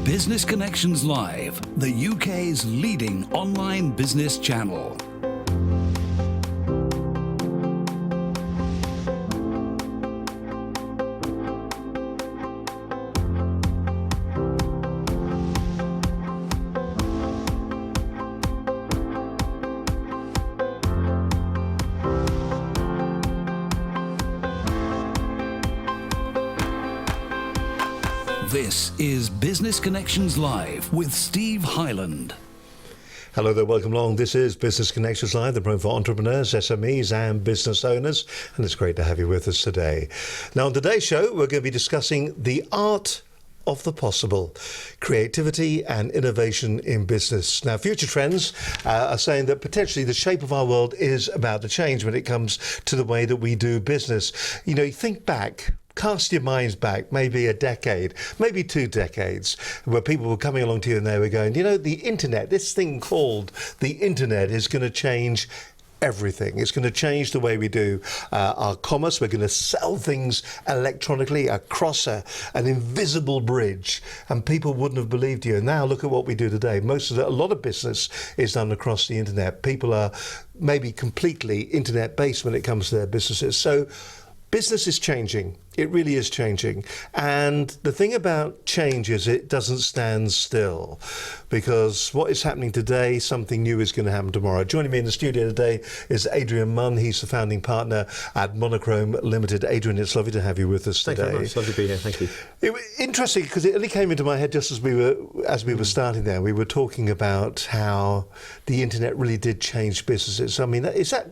Business Connections Live, the UK's leading online business channel. This is Business Connections Live with Steve Hyland. Hello there, welcome along. This is Business Connections Live, the program for entrepreneurs, SMEs and business owners, and it's great to have you with us today. Now on today's show, we're going to be discussing the art of the possible, creativity and innovation in business. Now, future trends are saying that potentially the shape of our world is about to change when it comes to the way that we do business. You know, you think back, cast your minds back maybe a decade, maybe 2 decades, where people were coming along to you and they were going, you know, the internet, this thing called the internet is going to change everything. It's going to change the way we do our commerce. We're going to sell things electronically across an invisible bridge, and people wouldn't have believed you. And now look at what we do today. A lot of business is done across the internet. People are maybe completely internet based when it comes to their businesses. So business is changing. It really is changing. And the thing about change is it doesn't stand still, because what is happening today, something new is going to happen tomorrow. Joining me in the studio today is Adrian Munn. He's the founding partner at Monochrome Limited. Adrian, it's lovely to have you with us today. Thank you very much. Lovely to be here. Thank you. It was interesting because it only came into my head just as we were starting there. We were talking about how the internet really did change businesses. I mean, is that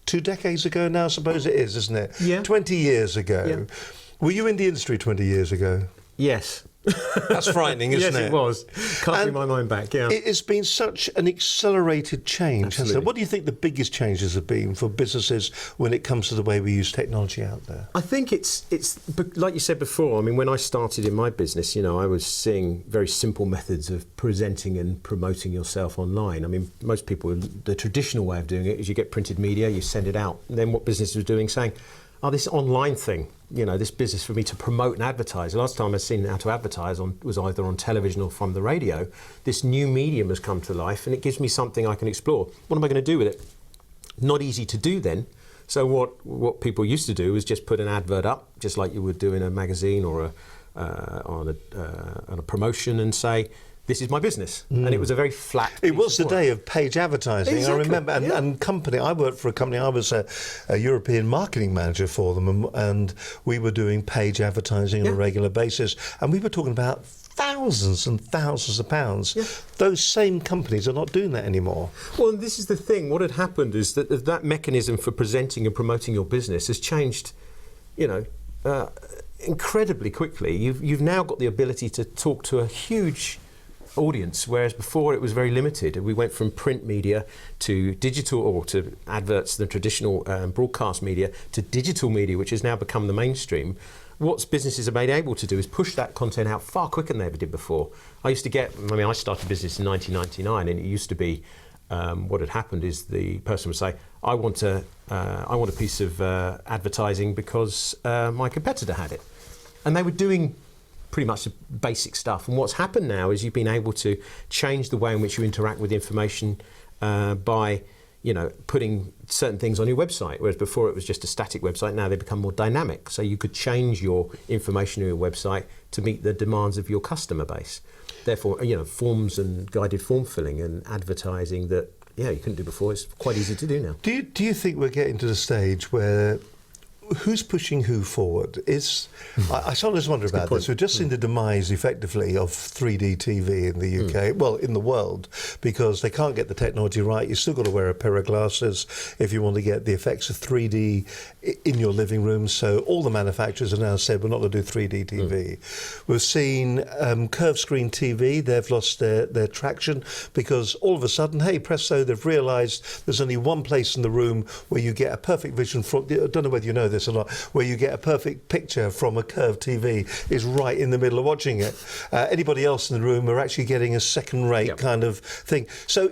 2 decades ago now? I suppose it is, isn't it? Yeah. 20 years ago. Yeah. Were you in the industry 20 years ago? Yes. That's frightening, isn't it? Yes, it was. Casting my mind back, yeah. It's been such an accelerated change, hasn't it? What do you think the biggest changes have been for businesses when it comes to the way we use technology out there? I think it's like you said before. I mean, when I started in my business, you know, I was seeing very simple methods of presenting and promoting yourself online. I mean, most people, the traditional way of doing it is you get printed media, you send it out. And then what business was doing, saying, oh, this online thing, you know, this business for me to promote and advertise. The last time I've seen how to advertise was either on television or from the radio. This new medium has come to life and it gives me something I can explore. What am I going to do with it? Not easy to do then. So what people used to do was just put an advert up, just like you would do in a magazine or on a promotion, and say, this is my business. And it was a very flat. It was the day of page advertising. Exactly. I remember, and company, I worked for a company, I was a European marketing manager for them, and we were doing page advertising on a regular basis, and we were talking about thousands and thousands of pounds. Yeah. Those same companies are not doing that anymore. Well, this is the thing. What had happened is that mechanism for presenting and promoting your business has changed, you know, incredibly quickly. You've now got the ability to talk to a huge audience, whereas before it was very limited. We went from print media to digital, or to adverts, the traditional broadcast media, to digital media, which has now become the mainstream. What businesses are made able to do is push that content out far quicker than they ever did before. I started business in 1999, and it used to be, what had happened is the person would say, I want a piece of advertising because my competitor had it. And they were doing pretty much the basic stuff. And what's happened now is you've been able to change the way in which you interact with information by, you know, putting certain things on your website, whereas before it was just a static website. Now they become more dynamic. So you could change your information on your website to meet the demands of your customer base. Therefore, you know, forms and guided form filling and advertising that, yeah, you couldn't do before, it's quite easy to do now. Do you think we're getting to the stage where who's pushing who forward? I sometimes wonder about this. We've just seen the demise, effectively, of 3D TV in the UK, well, in the world, because they can't get the technology right. You've still got to wear a pair of glasses if you want to get the effects of 3D in your living room. So all the manufacturers have now said we're not going to do 3D TV. We've seen curved screen TV. They've lost their traction because all of a sudden, hey, presto, they've realised there's only one place in the room where you get a perfect vision from. I don't know whether you know this or not, where you get a perfect picture from a curved TV is right in the middle of watching it. Anybody else in the room are actually getting a second-rate kind of thing. So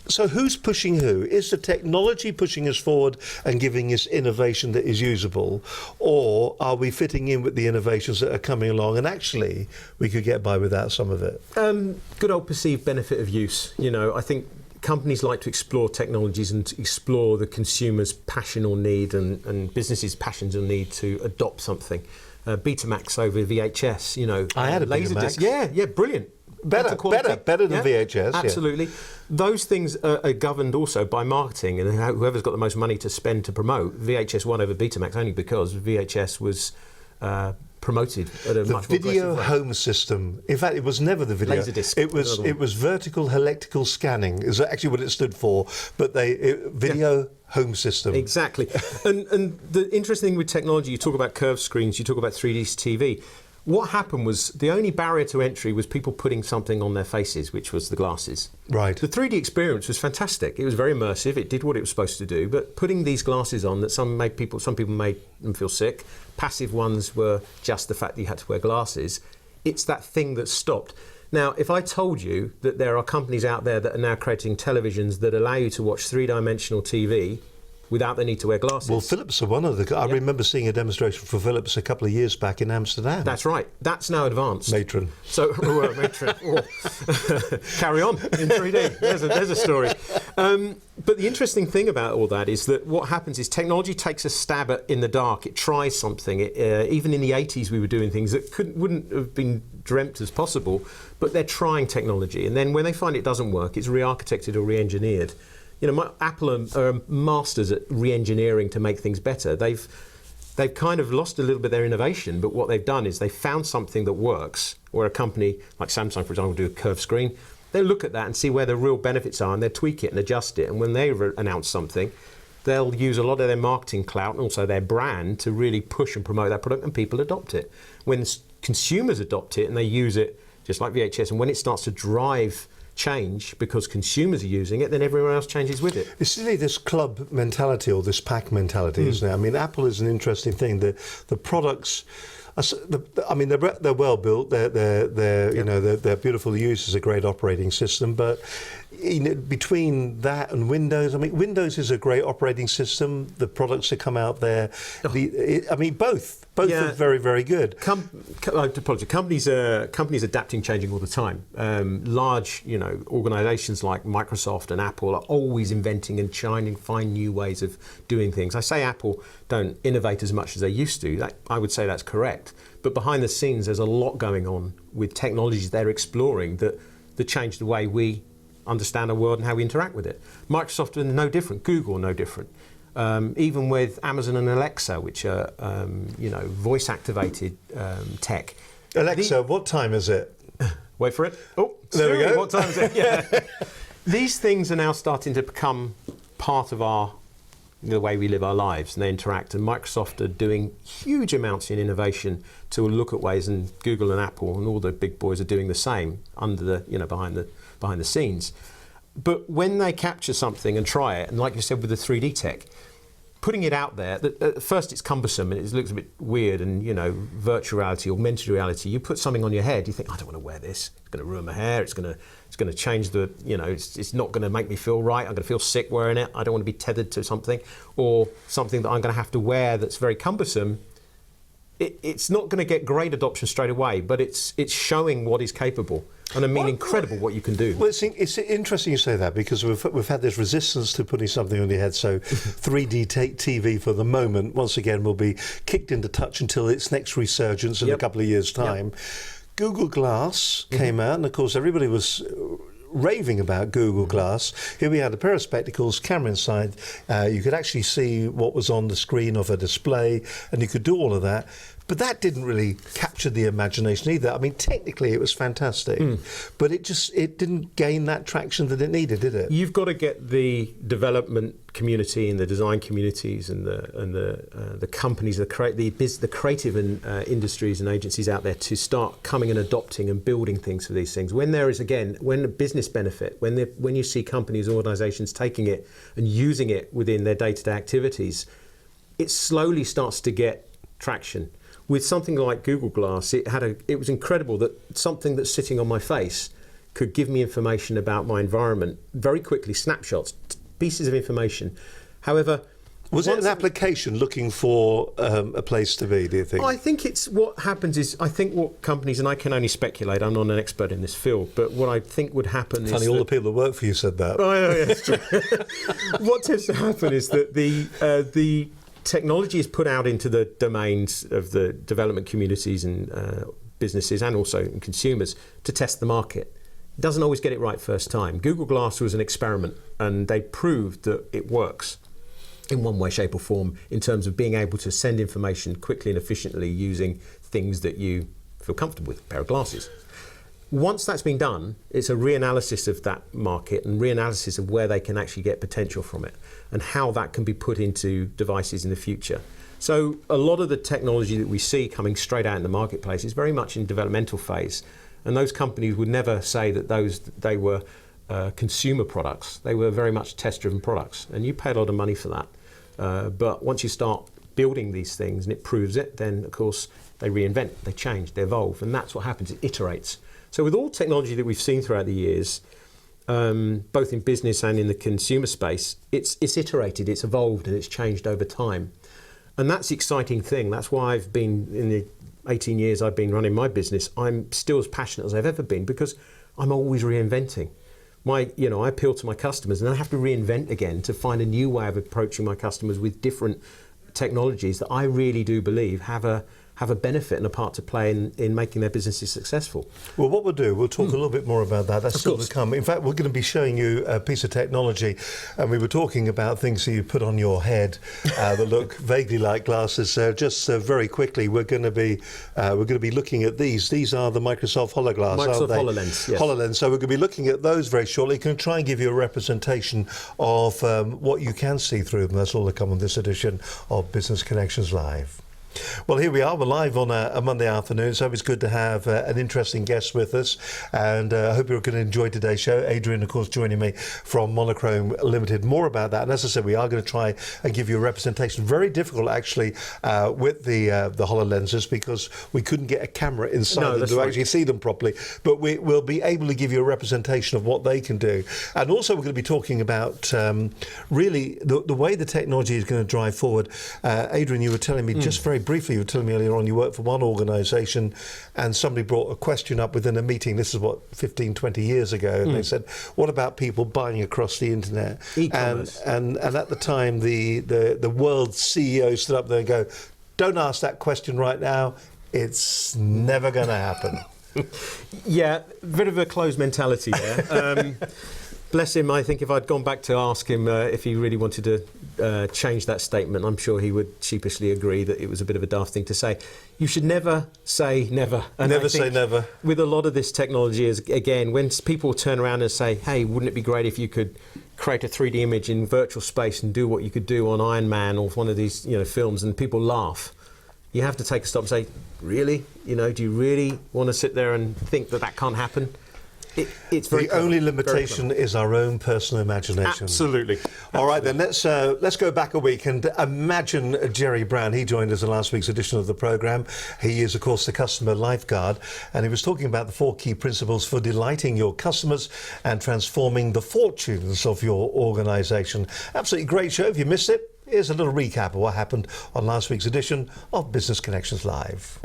So who's pushing who? Is the technology pushing us forward and giving us innovation that is usable, or are we fitting in with the innovations that are coming along and actually we could get by without some of it? Good old perceived benefit of use. I think companies like to explore technologies and to explore the consumer's passion or need and businesses' passions or need to adopt something. Betamax over VHS, I had a Laserdisc. Betamax. Yeah, brilliant. Better than VHS. Absolutely. Yeah. Those things are governed also by marketing, and whoever's got the most money to spend to promote. VHS won over Betamax only because VHS was promoted at a much more aggressive video rate. home system. In fact, it was never the video. Laserdisc. It was vertical helical scanning is actually what it stood for, but video home system. Exactly. and the interesting thing with technology, you talk about curved screens, you talk about 3D TV. What happened was the only barrier to entry was people putting something on their faces, which was the glasses. Right. The 3D experience was fantastic. It was very immersive. It did what it was supposed to do. But putting these glasses on, that some people made them feel sick. Passive ones were just the fact that you had to wear glasses. It's that thing that stopped. Now, if I told you that there are companies out there that are now creating televisions that allow you to watch three-dimensional TV without the need to wear glasses. Well, Philips are one of the... I remember seeing a demonstration for Philips a couple of years back in Amsterdam. That's right. That's now advanced. Matron. So, Matron. Carry on in 3D. There's a story. But the interesting thing about all that is that what happens is technology takes a stab in the dark. It tries something. Even in the 80s, we were doing things that wouldn't have been dreamt as possible, but they're trying technology. And then when they find it doesn't work, it's re-architected or re-engineered. Apple are masters at re-engineering to make things better. They've kind of lost a little bit of their innovation, but what they've done is they found something that works, where a company like Samsung, for example, will do a curved screen. They'll look at that and see where the real benefits are, and they'll tweak it and adjust it. And when they announce something, they'll use a lot of their marketing clout and also their brand to really push and promote that product, and people adopt it. When consumers adopt it and they use it, just like VHS, and when it starts to drive change because consumers are using it, then everyone else changes with it. It's really this club mentality or this pack mentality, isn't it? I mean, Apple is an interesting thing. The products, they're well built. They're beautiful to use as a great operating system. But between that and Windows, Windows is a great operating system. The products that come out there, both are very, very good. Companies adapting, changing all the time. Large, organisations like Microsoft and Apple are always inventing and trying to find new ways of doing things. I say Apple don't innovate as much as they used to. I would say that's correct. But behind the scenes, there's a lot going on with technologies they're exploring that change the way we understand our world and how we interact with it. Microsoft are no different. Google are no different. Even with Amazon and Alexa, which are voice-activated tech. Alexa, what time is it? Wait for it. Oh, there we go. What time is it? Yeah. These things are now starting to become part of the way we live our lives, and they interact. And Microsoft are doing huge amounts in innovation to look at ways, and Google and Apple and all the big boys are doing the same under the behind the scenes. But when they capture something and try it, and like you said with the 3D tech, putting it out there, at first it's cumbersome and it looks a bit weird, and virtual reality, augmented reality, you put something on your head, you think, I don't want to wear this, it's going to ruin my hair, it's going to change it's not going to make me feel right, I'm going to feel sick wearing it, I don't want to be tethered to something, or something that I'm going to have to wear that's very cumbersome. It's not going to get great adoption straight away, but it's showing what is capable. And incredible what you can do. Well, it's interesting you say that, because we've had this resistance to putting something on your head. So 3D TV for the moment, once again, will be kicked into touch until its next resurgence in a couple of years' time. Google Glass came out, and of course everybody was raving about Google Glass. Here we had a pair of spectacles, camera inside. You could actually see what was on the screen of a display, and you could do all of that. But that didn't really capture the imagination either. Technically it was fantastic, but it didn't gain that traction that it needed, did it? You've got to get the development community and the design communities and the companies, the creative industries and agencies out there to start coming and adopting and building things for these things. When there is, when a business benefit, when you see companies, organisations taking it and using it within their day-to-day activities, it slowly starts to get traction. With something like Google Glass, it was incredible that something that's sitting on my face could give me information about my environment very quickly, snapshots, pieces of information. However, was it an application looking for a place to be, do you think? I think it's what happens is, I think what companies, and I can only speculate, I'm not an expert in this field, but what I think would happen is... Funny, all the people that work for you said that. Oh, yeah, it's true. What tends to happen is that the technology is put out into the domains of the development communities and businesses and also in consumers to test the market. It doesn't always get it right first time. Google Glass was an experiment, and they proved that it works in one way, shape or form in terms of being able to send information quickly and efficiently using things that you feel comfortable with, a pair of glasses. Once that's been done, it's a reanalysis of that market and reanalysis of where they can actually get potential from it and how that can be put into devices in the future. So a lot of the technology that we see coming straight out in the marketplace is very much in developmental phase, and those companies would never say that they were consumer products. They were very much test-driven products, and you pay a lot of money for that. But once you start building these things and it proves it, then of course they reinvent, they change, they evolve, and that's what happens, it iterates. So with all technology that we've seen throughout the years, both in business and in the consumer space, it's iterated, it's evolved, and it's changed over time. And that's the exciting thing. That's why I've been, in the 18 years I've been running my business, I'm still as passionate as I've ever been because I'm always reinventing. I appeal to my customers and then I have to reinvent again to find a new way of approaching my customers with different technologies that I really do believe have a benefit and a part to play in making their businesses succceссful. Well, what we'll do, we'll talk a little bit more about that. That's still to come. In fact, we're going to be showing you a piece of technology, and we were talking about things that you put on your head that look vaguely like glasses. Just very quickly, we're going to be looking at these. These are the Microsoft HoloGlass, Microsoft HoloLens, yes. HoloLens. So we're going to be looking at those very shortly. Can try and give you a representation of what you can see through them. That's all to come on this edition of Business Connections Live. Well, here we are. We're live on a Monday afternoon, so it's good to have an interesting guest with us, and I hope you're going to enjoy today's show. Adrian, of course, joining me from Monochrome Limited. More about that, and as I said, we are going to try and give you a representation. Very difficult, actually, with the HoloLenses, because we couldn't get a camera inside them to actually see them properly, but we'll be able to give you a representation of what they can do. And also, we're going to be talking about really the way the technology is going to drive forward. Adrian, you were telling me just very briefly, you were telling me earlier on, you worked for one organisation and somebody brought a question up within a meeting. This is what, 15, 20 years ago, and they said, what about people buying across the internet? E-commerce. And at the time, the world CEO stood up there and go, don't ask that question right now, it's never going to happen. Yeah, a bit of a closed mentality there. Bless him, I think if I'd gone back to ask him if he really wanted to change that statement, I'm sure he would sheepishly agree that it was a bit of a daft thing to say. You should never say never. And never say never. With a lot of this technology, is again, when people turn around and say, hey, wouldn't it be great if you could create a 3D image in virtual space and do what you could do on Iron Man or one of these films, and people laugh. You have to take a stop and say, really? Do you really want to sit there and think that that can't happen? It's very the only limitation is our own personal imagination. Absolutely. All right, then let's go back a week and imagine Jerry Brown. He joined us in last week's edition of the programme. He is, of course, the customer lifeguard, and he was talking about the 4 key principles for delighting your customers and transforming the fortunes of your organisation. Absolutely great show. If you missed it, here's a little recap of what happened on last week's edition of Business Connections Live.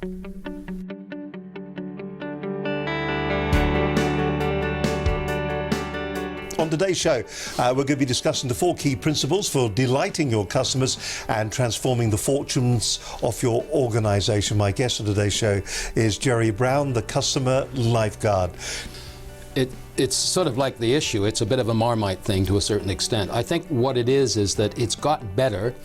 On today's show, we're going to be discussing the 4 key principles for delighting your customers and transforming the fortunes of your organisation. My guest on today's show is Jerry Brown, the customer lifeguard. It's sort of like the issue. It's a bit of a Marmite thing to a certain extent. I think what it is that it's got better,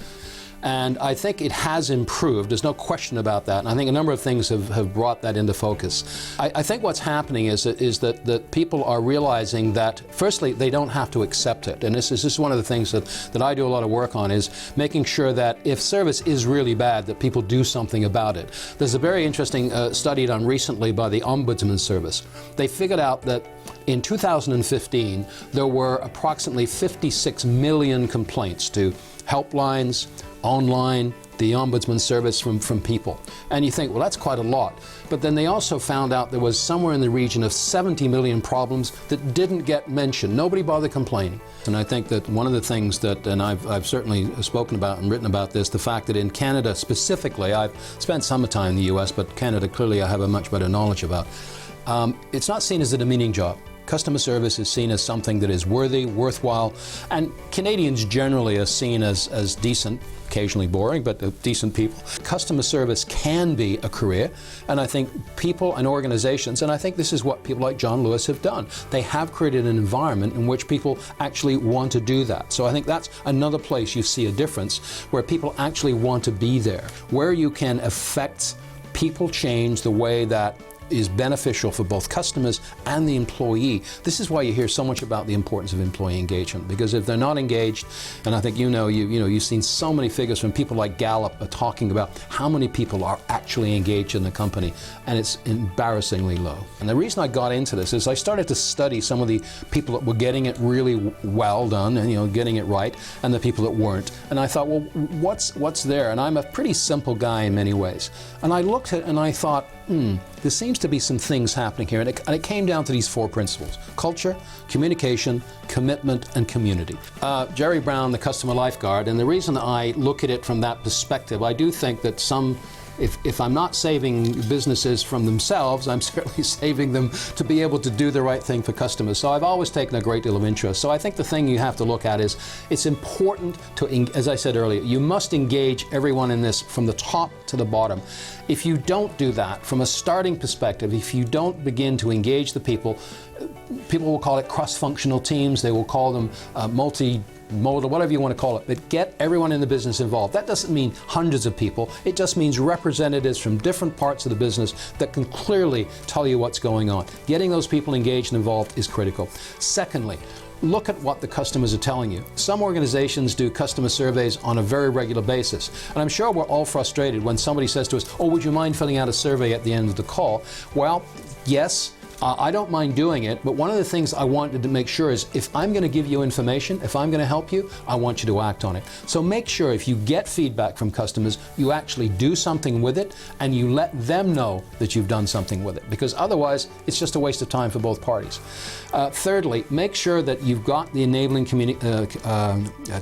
and I think it has improved. There's no question about that. And I think a number of things have brought that into focus. I think what's happening is that people are realizing that, firstly, they don't have to accept it. And this is one of the things that I do a lot of work on, is making sure that if service is really bad, that people do something about it. There's a very interesting study done recently by the Ombudsman Service. They figured out that in 2015, there were approximately 56 million complaints to helplines, online, the Ombudsman service from people. And you think, well, that's quite a lot. But then they also found out there was somewhere in the region of 70 million problems that didn't get mentioned. Nobody bothered complaining. And I think that one of the things that, and I've certainly spoken about and written about this, the fact that in Canada specifically, I've spent some time in the US, but Canada clearly I have a much better knowledge about. It's not seen as a demeaning job. Customer service is seen as something that is worthy, worthwhile, and Canadians generally are seen as decent, occasionally boring, but decent people. Customer service can be a career, and I think people and organizations, and I think this is what people like John Lewis have done. They have created an environment in which people actually want to do that. So I think that's another place you see a difference, where people actually want to be there, where you can affect people change the way that is beneficial for both customers and the employee. This is why you hear so much about the importance of employee engagement, because if they're not engaged, and I think you've seen so many figures from people like Gallup are talking about how many people are actually engaged in the company, and it's embarrassingly low. And the reason I got into this is I started to study some of the people that were getting it really well done and getting it right, and the people that weren't. And I thought, well, what's there? And I'm a pretty simple guy in many ways. And I looked at it and I thought, there seems to be some things happening here, and it came down to these four principles: culture, communication, commitment, and community. Jerry Brown, the customer lifeguard, and the reason I look at it from that perspective, I do think that if I'm not saving businesses from themselves, I'm certainly saving them to be able to do the right thing for customers. So I've always taken a great deal of interest. So I think the thing you have to look at is it's important to, as I said earlier, you must engage everyone in this from the top to the bottom. If you don't do that, from a starting perspective, if you don't begin to engage the people will call it cross-functional teams, they will call them multi-modal, whatever you want to call it, but get everyone in the business involved. That doesn't mean hundreds of people, it just means representatives from different parts of the business that can clearly tell you what's going on. Getting those people engaged and involved is critical. Secondly, look at what the customers are telling you. Some organizations do customer surveys on a very regular basis. And I'm sure we're all frustrated when somebody says to us, oh, would you mind filling out a survey at the end of the call? Well, yes, I don't mind doing it, but one of the things I wanted to make sure is if I'm going to give you information, if I'm going to help you, I want you to act on it. So make sure if you get feedback from customers, you actually do something with it and you let them know that you've done something with it, because otherwise it's just a waste of time for both parties. Thirdly, make sure that you've got the enabling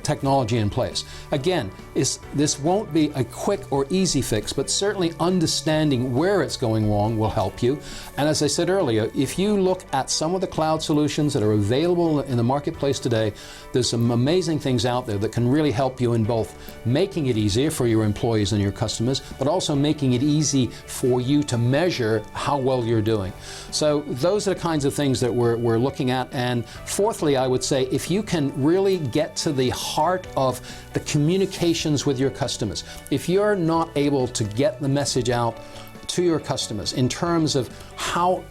technology in place. Again, this won't be a quick or easy fix, but certainly understanding where it's going wrong will help you. And as I said earlier, if you look at some of the cloud solutions that are available in the marketplace today, there's some amazing things out there that can really help you in both making it easier for your employees and your customers, but also making it easy for you to measure how well you're doing. So those are the kinds of things that we're looking at. And fourthly, I would say if you can really get to the heart of the communications with your customers, if you're not able to get the message out to your customers in terms of how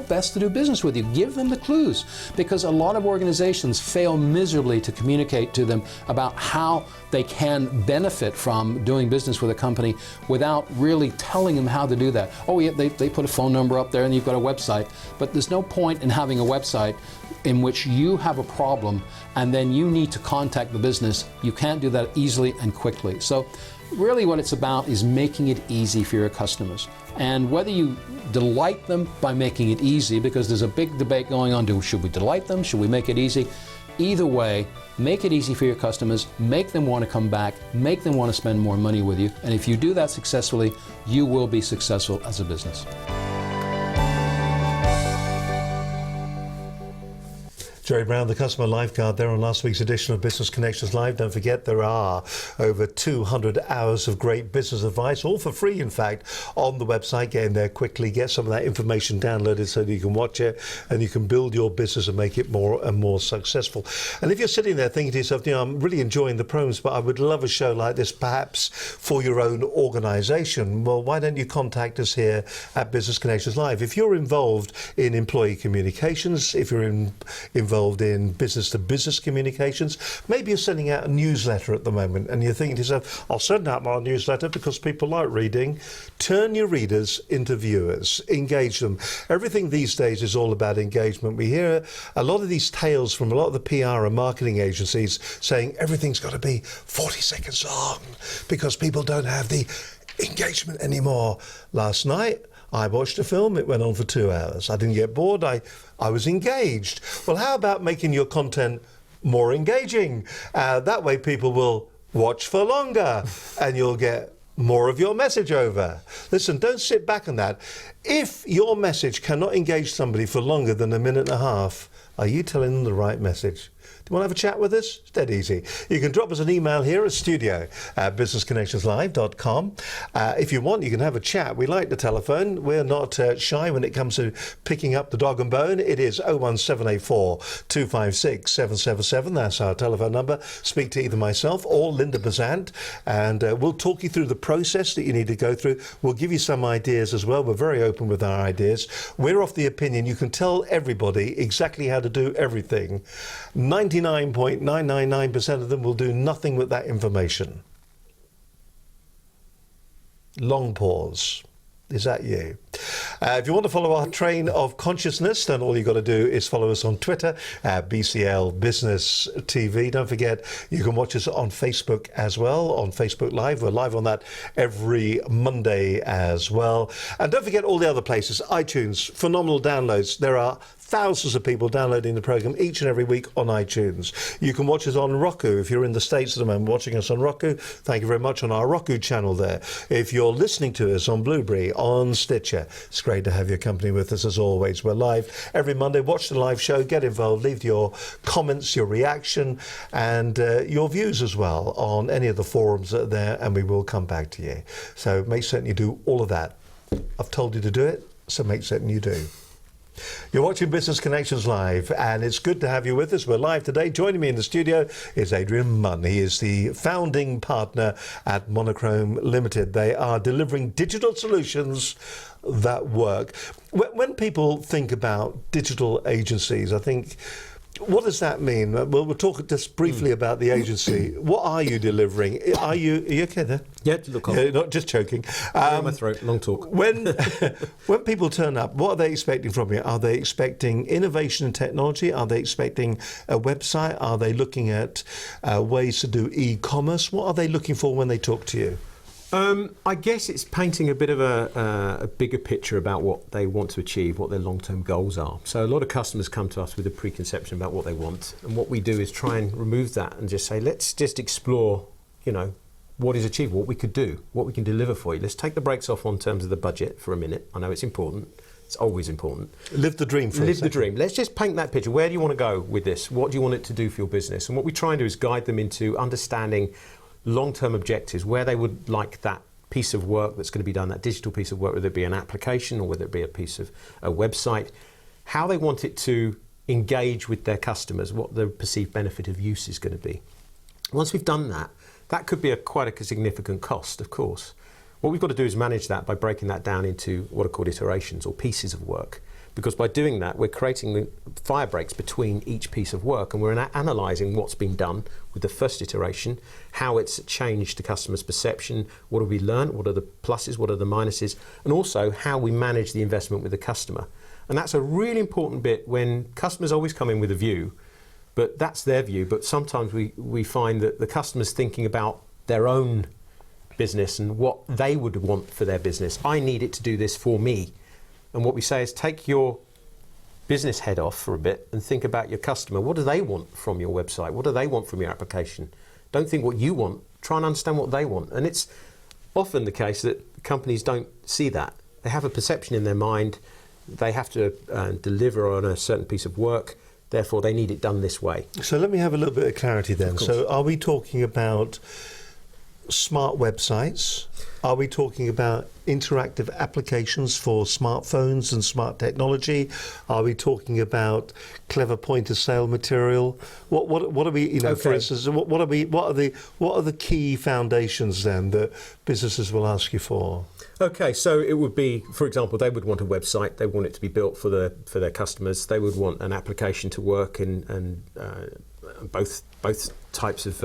best to do business with you. Give them the clues, because a lot of organizations fail miserably to communicate to them about how they can benefit from doing business with a company without really telling them how to do that. Oh yeah, they put a phone number up there and you've got a website, but there's no point in having a website in which you have a problem and then you need to contact the business. You can't do that easily and quickly. So really what it's about is making it easy for your customers. And whether you delight them by making it easy, because there's a big debate going on, should we delight them? Should we make it easy? Either way, make it easy for your customers, make them want to come back, make them want to spend more money with you. And if you do that successfully, you will be successful as a business. Jerry Brown, the customer lifeguard, there on last week's edition of Business Connections Live. Don't forget, there are over 200 hours of great business advice, all for free, in fact, on the website. Get in there quickly, get some of that information downloaded so that you can watch it and you can build your business and make it more and more successful. And if you're sitting there thinking to yourself, I'm really enjoying the programs, but I would love a show like this, perhaps for your own organization. Well, why don't you contact us here at Business Connections Live? If you're involved in employee communications, if you're involved involved in business-to-business communications. Maybe you're sending out a newsletter at the moment and you're thinking to yourself, I'll send out my newsletter because people like reading. Turn your readers into viewers. Engage them. Everything these days is all about engagement. We hear a lot of these tales from a lot of the PR and marketing agencies saying everything's got to be 40 seconds long because people don't have the engagement anymore. Last night, I watched a film. It went on for 2 hours. I didn't get bored. I was engaged. Well, how about making your content more engaging? That way people will watch for longer and you'll get more of your message over. Listen, don't sit back on that. If your message cannot engage somebody for longer than a minute and a half, are you telling them the right message? Do you want to have a chat with us? It's dead easy. You can drop us an email here at studio@businessconnectionslive.com. If you want, you can have a chat. We like the telephone. We're not shy when it comes to picking up the dog and bone. It is 01784 256 777. That's our telephone number. Speak to either myself or Linda Bazant, and we'll talk you through the process that you need to go through. We'll give you some ideas as well. We're very open with our ideas. We're of the opinion you can tell everybody exactly how to do everything. 99.999% of them will do nothing with that information. Long pause. Is that you? If you want to follow our train of consciousness, then all you've got to do is follow us on Twitter at BCL Business TV. Don't forget, you can watch us on Facebook as well, on Facebook Live. We're live on that every Monday as well. And don't forget all the other places. iTunes, phenomenal downloads. There are thousands of people downloading the program each and every week on iTunes. You can watch us on Roku. If you're in the States at the moment watching us on Roku, thank you very much, on our Roku channel there. If you're listening to us on Blueberry, on Stitcher, it's great to have your company with us as always. We're live every Monday. Watch the live show, get involved, leave your comments, your reaction, and your views as well on any of the forums that are there, and we will come back to you. So make certain you do all of that. I've told you to do it, so make certain you do. You're watching Business Connections Live, and it's good to have you with us. We're live today. Joining me in the studio is Adrian Munn. He is the founding partner at Monochrome Limited. They are delivering digital solutions that work. When people think about digital agencies, I think, what does that mean? Well, we'll talk just briefly about the agency. What are you delivering? Are you okay there? Yeah, look on. Yeah, not just choking. My throat, long talk. When people turn up, what are they expecting from you? Are they expecting innovation and technology? Are they expecting a website? Are they looking at ways to do e-commerce? What are they looking for when they talk to you? I guess it's painting a bit of a bigger picture about what they want to achieve, what their long-term goals are. So a lot of customers come to us with a preconception about what they want, and what we do is try and remove that and just say, let's just explore, what is achievable, what we could do, what we can deliver for you. Let's take the brakes off on terms of the budget for a minute. I know it's important. It's always important. Live the dream for a second. Live the dream. Let's just paint that picture. Where do you want to go with this? What do you want it to do for your business? And what we try and do is guide them into understanding long-term objectives, where they would like that piece of work that's going to be done, that digital piece of work, whether it be an application or whether it be a piece of a website, how they want it to engage with their customers, what the perceived benefit of use is going to be. Once we've done that, that could be quite a significant cost, of course. What we've got to do is manage that by breaking that down into what are called iterations or pieces of work. Because by doing that, we're creating the fire breaks between each piece of work, and we're analysing what's been done with the first iteration, how it's changed the customer's perception, what have we learned, what are the pluses, what are the minuses, and also how we manage the investment with the customer. And that's a really important bit when customers always come in with a view, but that's their view. But sometimes we find that the customer's thinking about their own business and what they would want for their business. I need it to do this for me. And what we say is take your business head off for a bit and think about your customer. What do they want from your website? What do they want from your application? Don't think what you want. Try and understand what they want. And it's often the case that companies don't see that. They have a perception in their mind. They have to deliver on a certain piece of work. Therefore, they need it done this way. So let me have a little bit of clarity then. So are we talking about smart websites? Are we talking about interactive applications for smartphones and smart technology? Are we talking about clever point of sale material? What are we, you know, Okay. for instance, what are the key foundations then that businesses will ask you for? Okay, so it would be, for example, they would want a website. They want it to be built for their customers. They would want an application to work in both types of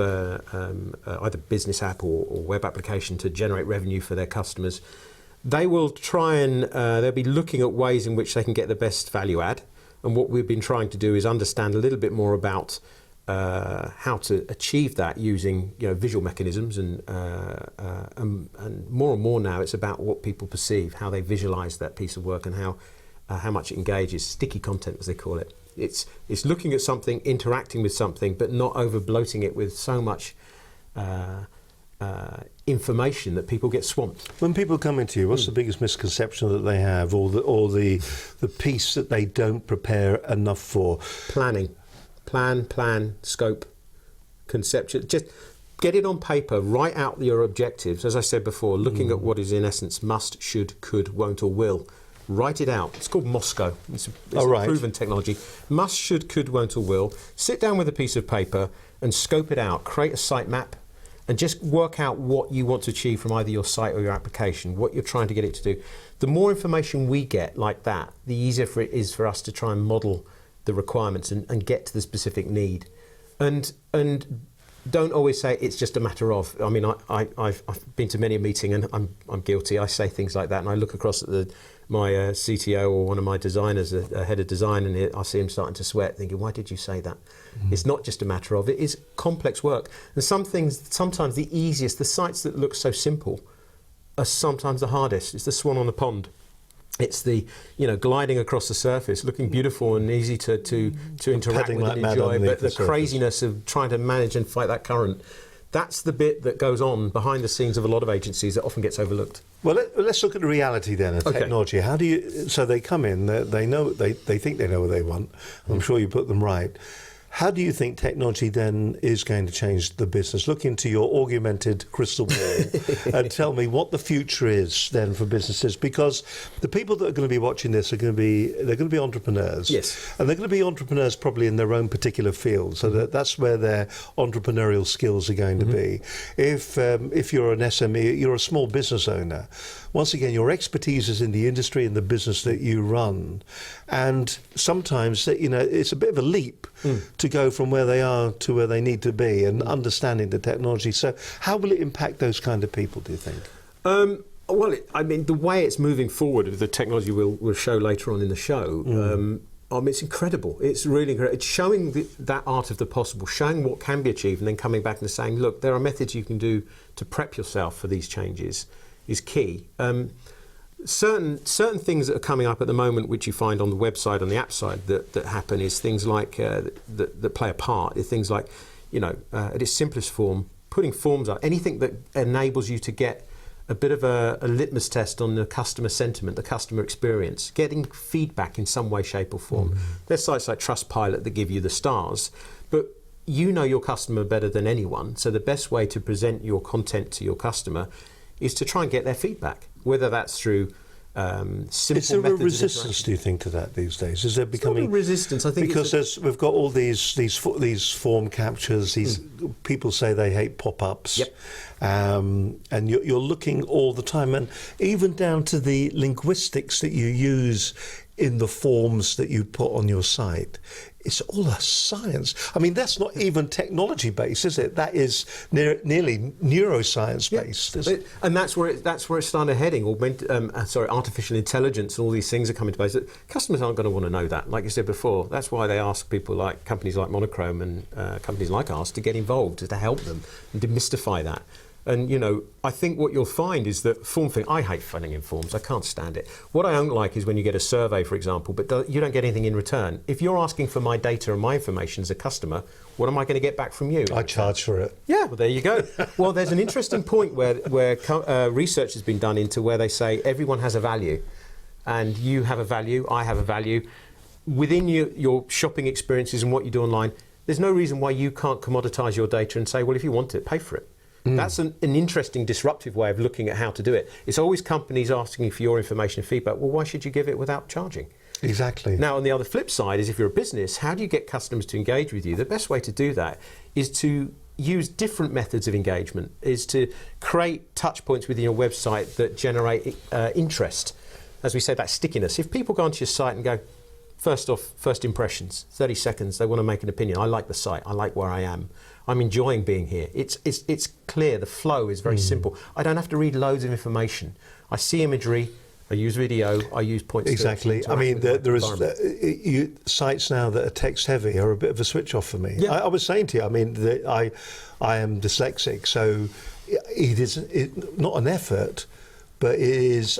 either business app or web application to generate revenue for their customers. They will try and they'll be looking at ways in which they can get the best value add. And what we've been trying to do is understand a little bit more about how to achieve that using, you know, visual mechanisms, and more and more now it's about what people perceive, how they visualize that piece of work, and how much it engages. Sticky content, as they call it. It's looking at something, interacting with something, but not over bloating it with so much information that people get swamped. When people come into you, what's the biggest misconception that they have, or the piece that they don't prepare enough for? Planning. Plan, scope, conceptual. Just get it on paper, write out your objectives. As I said before, looking at what is in essence must, should, could, won't or will. Write it out. It's called Moscow. It's a proven technology. Must, should, could, won't or will. Sit down with a piece of paper and scope it out. Create a site map and just work out what you want to achieve from either your site or your application, what you're trying to get it to do. The more information we get like that, the easier it is for us to try and model the requirements and get to the specific need. And don't always say it's just a matter of. I mean, I've been to many a meeting and I'm guilty. I say things like that, and I look across at my CTO or one of my designers, a head of design, and I see him starting to sweat, thinking, why did you say that? It's not just a matter of. It is complex work. And some things, sometimes the easiest, the sites that look so simple are sometimes the hardest. It's the swan on the pond. It's the, you know, gliding across the surface, looking beautiful and easy to interact with like and mad enjoy, underneath but the the surface. craziness of trying to manage and fight that current, that's the bit that goes on behind the scenes of a lot of agencies that often gets overlooked. Well, let's look at the reality then of technology. How do you? So they come in, they know, they think they know what they want. I'm sure you put them right. How do you think technology then is going to change the business? Look into your augmented crystal ball and tell me what the future is then for businesses, because the people that are going to be watching this they're going to be entrepreneurs. Yes. And they're going to be entrepreneurs probably in their own particular field, so that's where their entrepreneurial skills are going to be. If you're an SME, you're a small business owner, once again, your expertise is in the industry and the business that you run. And sometimes, you know, it's a bit of a leap to go from where they are to where they need to be, and understanding the technology. So how will it impact those kind of people, do you think? Well, I mean, the way it's moving forward with the technology we'll show later on in the show, it's incredible. It's really incredible. It's showing that art of the possible, showing what can be achieved, and then coming back and saying, look, there are methods you can do to prep yourself for these changes is key. Certain things that are coming up at the moment, which you find on the website, on the app side, that happen, is things like that play a part. Is things like, you know, at its simplest form, putting forms up, anything that enables you to get a bit of a litmus test on the customer sentiment, the customer experience, getting feedback in some way, shape or form. There's sites like Trustpilot that give you the stars, but you know your customer better than anyone, so the best way to present your content to your customer is to try and get their feedback, whether that's through simple Is there a methods of resistance, interaction. do you think, to that these days? Is there It's becoming not a resistance? I think because we've got all these form captures. These people say they hate pop-ups, Yep. And you're looking all the time, and even down to the linguistics that you use in the forms that you put on your site. It's all a science. I mean, that's not even technology-based, is it? That is nearly neuroscience-based. Yeah. And that's where it's started heading. Artificial intelligence and all these things are coming to place. Customers aren't going to want to know that. Like you said before, that's why they ask people like companies like Monochrome and companies like ours to get involved, to help them and demystify that. And, you know, I think what you'll find is that form thing, I hate filling in forms. I can't stand it. What I don't like is when you get a survey, for example, but you don't get anything in return. If you're asking for my data and my information as a customer, what am I going to get back from you? I charge for it. Yeah, well, there you go. Well, there's an interesting point where research has been done into where they say everyone has a value, and you have a value, I have a value. Within your shopping experiences and what you do online, there's no reason why you can't commoditize your data and say, well, if you want it, pay for it. That's an interesting disruptive way of looking at how to do it. It's always companies asking you for your information and feedback. Well, why should you give it without charging? Exactly. Now, on the other flip side is if you're a business, how do you get customers to engage with you? The best way to do that is to use different methods of engagement, is to create touch points within your website that generate interest. As we say, that stickiness. If people go onto your site and go, first off, first impressions, 30 seconds, they want to make an opinion. I like the site. I like where I am. I'm enjoying being here. It's clear. The flow is very simple. I don't have to read loads of information. I see imagery. I use video. I use points. Exactly. I mean, there is sites now that are text heavy are a bit of a switch off for me. Yeah. I was saying to you, I mean, I am dyslexic, so it is not an effort, but it is.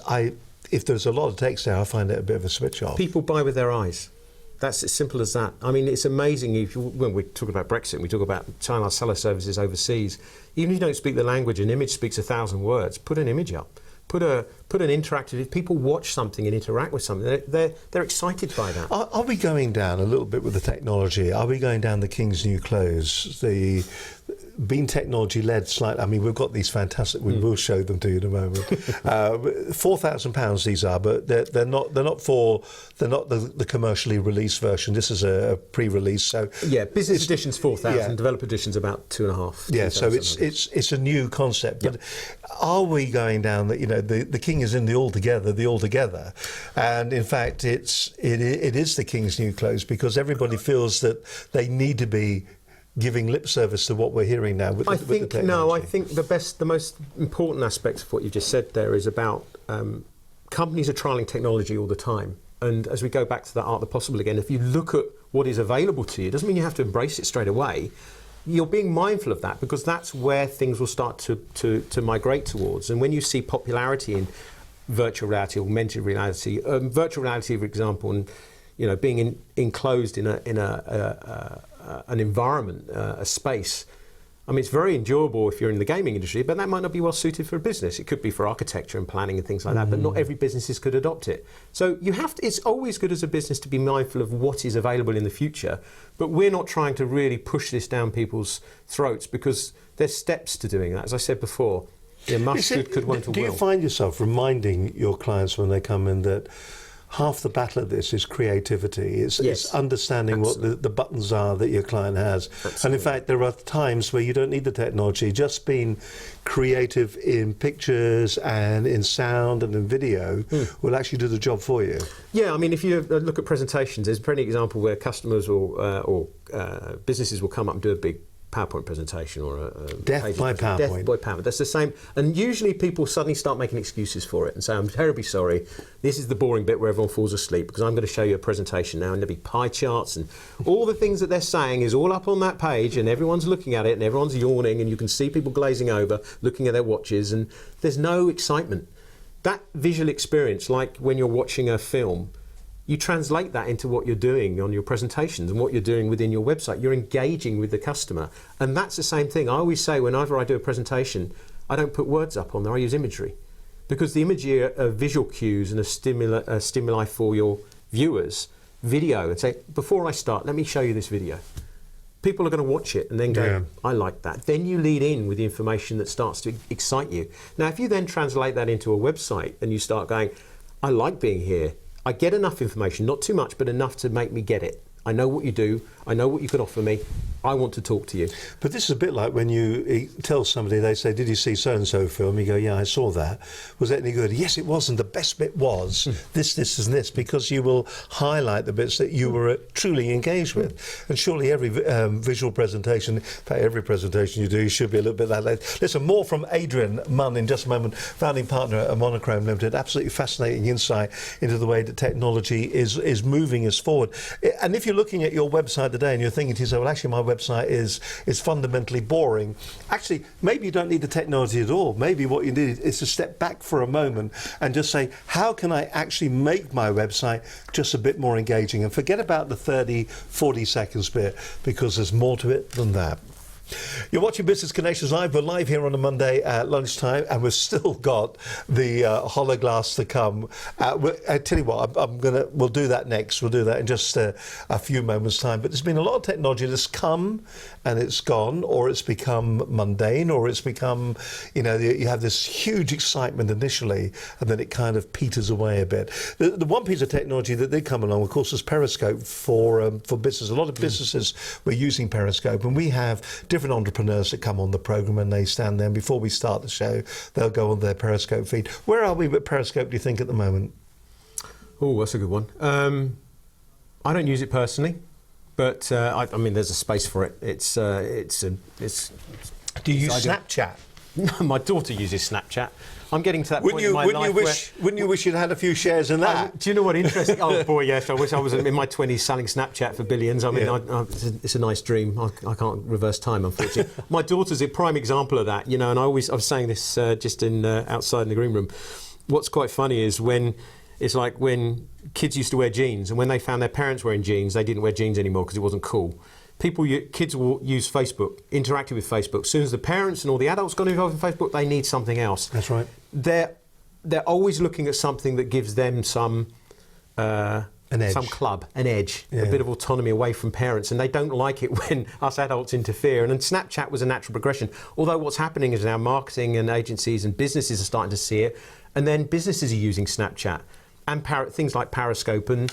If there's a lot of text there, I find it a bit of a switch off. People buy with their eyes. That's as simple as that. I mean, it's amazing when we talk about Brexit, we talk about China seller services overseas. Even if you don't speak the language, an image speaks 1,000 words. Put an image up. Put an interactive. If people watch something and interact with something, they're excited by that. Are we going down a little bit with the technology? Are we going down the King's new clothes? Being technology led slightly. I mean, we've got these fantastic. We will show them to you in a moment. £4,000 these are, but they're not the commercially released version. This is a pre-release. So yeah, business edition's 4,000. Yeah. Developer edition's about 2.5. Yeah, so it's a new concept. But are we going down that? You know, the King is in the altogether, and in fact, it is the King's new clothes because everybody feels that they need to be giving lip service to what we're hearing now with the technology. No, I think the most important aspect of what you just said there is about companies are trialling technology all the time. And as we go back to that art of the possible again, if you look at what is available to you, it doesn't mean you have to embrace it straight away. You're being mindful of that because that's where things will start to migrate towards. And when you see popularity in virtual reality, augmented reality, virtual reality, for example, and being enclosed in an environment, a space. I mean, it's very enjoyable if you're in the gaming industry, but that might not be well suited for a business. It could be for architecture and planning and things like that, but not every business could adopt it. So it's always good as a business to be mindful of what is available in the future, but we're not trying to really push this down people's throats because there's steps to doing that. As I said before, much good could want to will. Do you find yourself reminding your clients when they come in that half the battle of this is creativity. It's understanding what the buttons are that your client has. Absolutely. And in fact, there are times where you don't need the technology. Just being creative in pictures and in sound and in video will actually do the job for you. Yeah, I mean, if you look at presentations, there's plenty of example where customers or businesses will come up and do a big PowerPoint presentation or a Death by PowerPoint. Death by PowerPoint. That's the same. And usually people suddenly start making excuses for it and say, I'm terribly sorry. This is the boring bit where everyone falls asleep because I'm going to show you a presentation now and there'll be pie charts and all the things that they're saying is all up on that page and everyone's looking at it and everyone's yawning and you can see people glazing over, looking at their watches and there's no excitement. That visual experience, like when you're watching a film, you translate that into what you're doing on your presentations and what you're doing within your website. You're engaging with the customer. And that's the same thing. I always say whenever I do a presentation, I don't put words up on there, I use imagery. Because the imagery are visual cues and a stimuli for your viewers, video, and say, before I start, let me show you this video. People are going to watch it and then go, I like that. Then you lead in with the information that starts to excite you. Now, if you then translate that into a website and you start going, I like being here, I get enough information, not too much, but enough to make me get it. I know what you do. I know what you can offer me. I want to talk to you. But this is a bit like when you tell somebody, they say, did you see so-and-so film? You go, yeah, I saw that. Was it any good? Yes, it was. And the best bit was this, and this, because you will highlight the bits that you were truly engaged with. And surely every visual presentation, in fact, every presentation you do should be a little bit like that. Listen, more from Adrian Munn in just a moment, founding partner at Monochrome Limited. Absolutely fascinating insight into the way that technology is moving us forward. And if you're looking at your website today and you're thinking to yourself, well, actually, my website is fundamentally boring. Actually, maybe you don't need the technology at all. Maybe what you need is to step back for a moment and just say, how can I actually make my website just a bit more engaging? And forget about the 30, 40 seconds bit, because there's more to it than that. You're watching Business Connections Live. We're live here on a Monday at lunchtime, and we've still got the hologlass to come. I tell you what, we'll do that next. We'll do that in just a few moments' time. But there's been a lot of technology that's come and it's gone, or it's become mundane, or it's become, you have this huge excitement initially, and then it kind of peters away a bit. The one piece of technology that did come along, of course, was Periscope for business. A lot of businesses were using Periscope, and we have different entrepreneurs that come on the program, and they stand there, and before we start the show, they'll go on their Periscope feed. Where are we with Periscope, do you think, at the moment? Oh, that's a good one. I don't use it personally, but I mean, there's a space for it. It's. Do you use Snapchat? No, my daughter uses Snapchat. I'm getting to that point in my life wouldn't you wish you'd had a few shares in that? Do you know what interesting? Oh boy, yes. I wish I was in my 20s selling Snapchat for billions. I mean, it's a nice dream. I can't reverse time, unfortunately. My daughter's a prime example of that. And I was saying this just outside in the green room. What's quite funny is when kids used to wear jeans, and when they found their parents wearing jeans, they didn't wear jeans anymore because it wasn't cool. Kids will use Facebook, interacting with Facebook. As soon as the parents and all the adults got involved in Facebook, they need something else. That's right. They're always looking at something that gives them some edge. Some club, an edge, a bit of autonomy away from parents, and they don't like it when us adults interfere. And Snapchat was a natural progression. Although what's happening is now marketing and agencies and businesses are starting to see it, and then businesses are using Snapchat and things like Periscope, and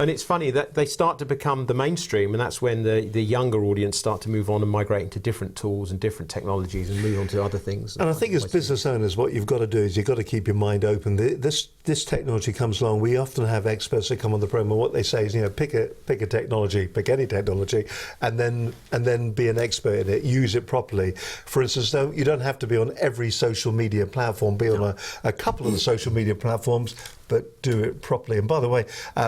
it's funny that they start to become the mainstream, and that's when the younger audience start to move on and migrate into different tools and different technologies and move on to other things. And I think as business owners, what you've got to do is you've got to keep your mind open. This technology comes along. We often have experts that come on the program, and what they say is, pick a technology, pick any technology, and then be an expert in it. Use it properly. For instance, you don't have to be on every social media platform. Be on a couple of the social media platforms, but do it properly. And by the way,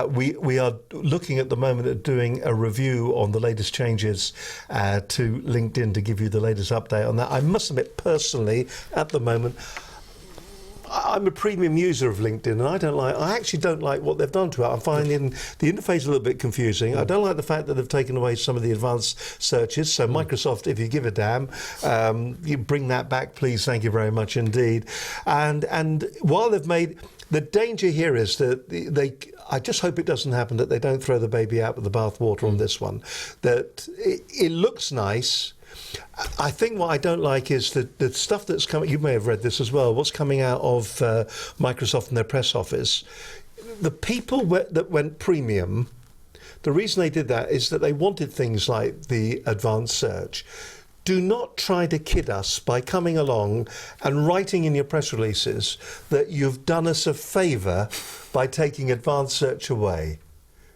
we are looking at the moment at doing a review on the latest changes to LinkedIn to give you the latest update on that. I must admit, personally, at the moment, I'm a premium user of LinkedIn, and I actually don't like what they've done to it. I'm finding the interface a little bit confusing. I don't like the fact that they've taken away some of the advanced searches. So Microsoft, if you give a damn, you bring that back, please. Thank you very much indeed. And while they've made... The danger here is that I just hope it doesn't happen, that they don't throw the baby out with the bathwater on this one. That it looks nice. I think what I don't like is the stuff that's coming. You may have read this as well. What's coming out of Microsoft and their press office? The people that went premium, the reason they did that is that they wanted things like the advanced search. Do not try to kid us by coming along and writing in your press releases that you've done us a favour by taking advanced search away.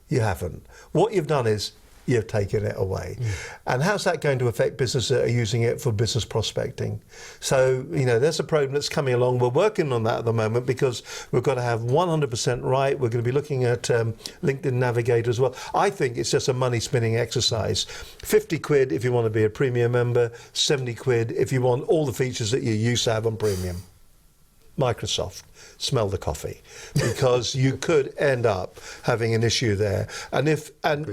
You haven't. What you've done is you've taken it away. And how's that going to affect businesses that are using it for business prospecting? So, there's a program that's coming along. We're working on that at the moment because we've got to have 100% right. We're going to be looking at LinkedIn Navigator as well. I think it's just a money spinning exercise. 50 quid if you want to be a premium member, 70 quid if you want all the features that you used to have on premium. Microsoft, smell the coffee, because you could end up having an issue there. And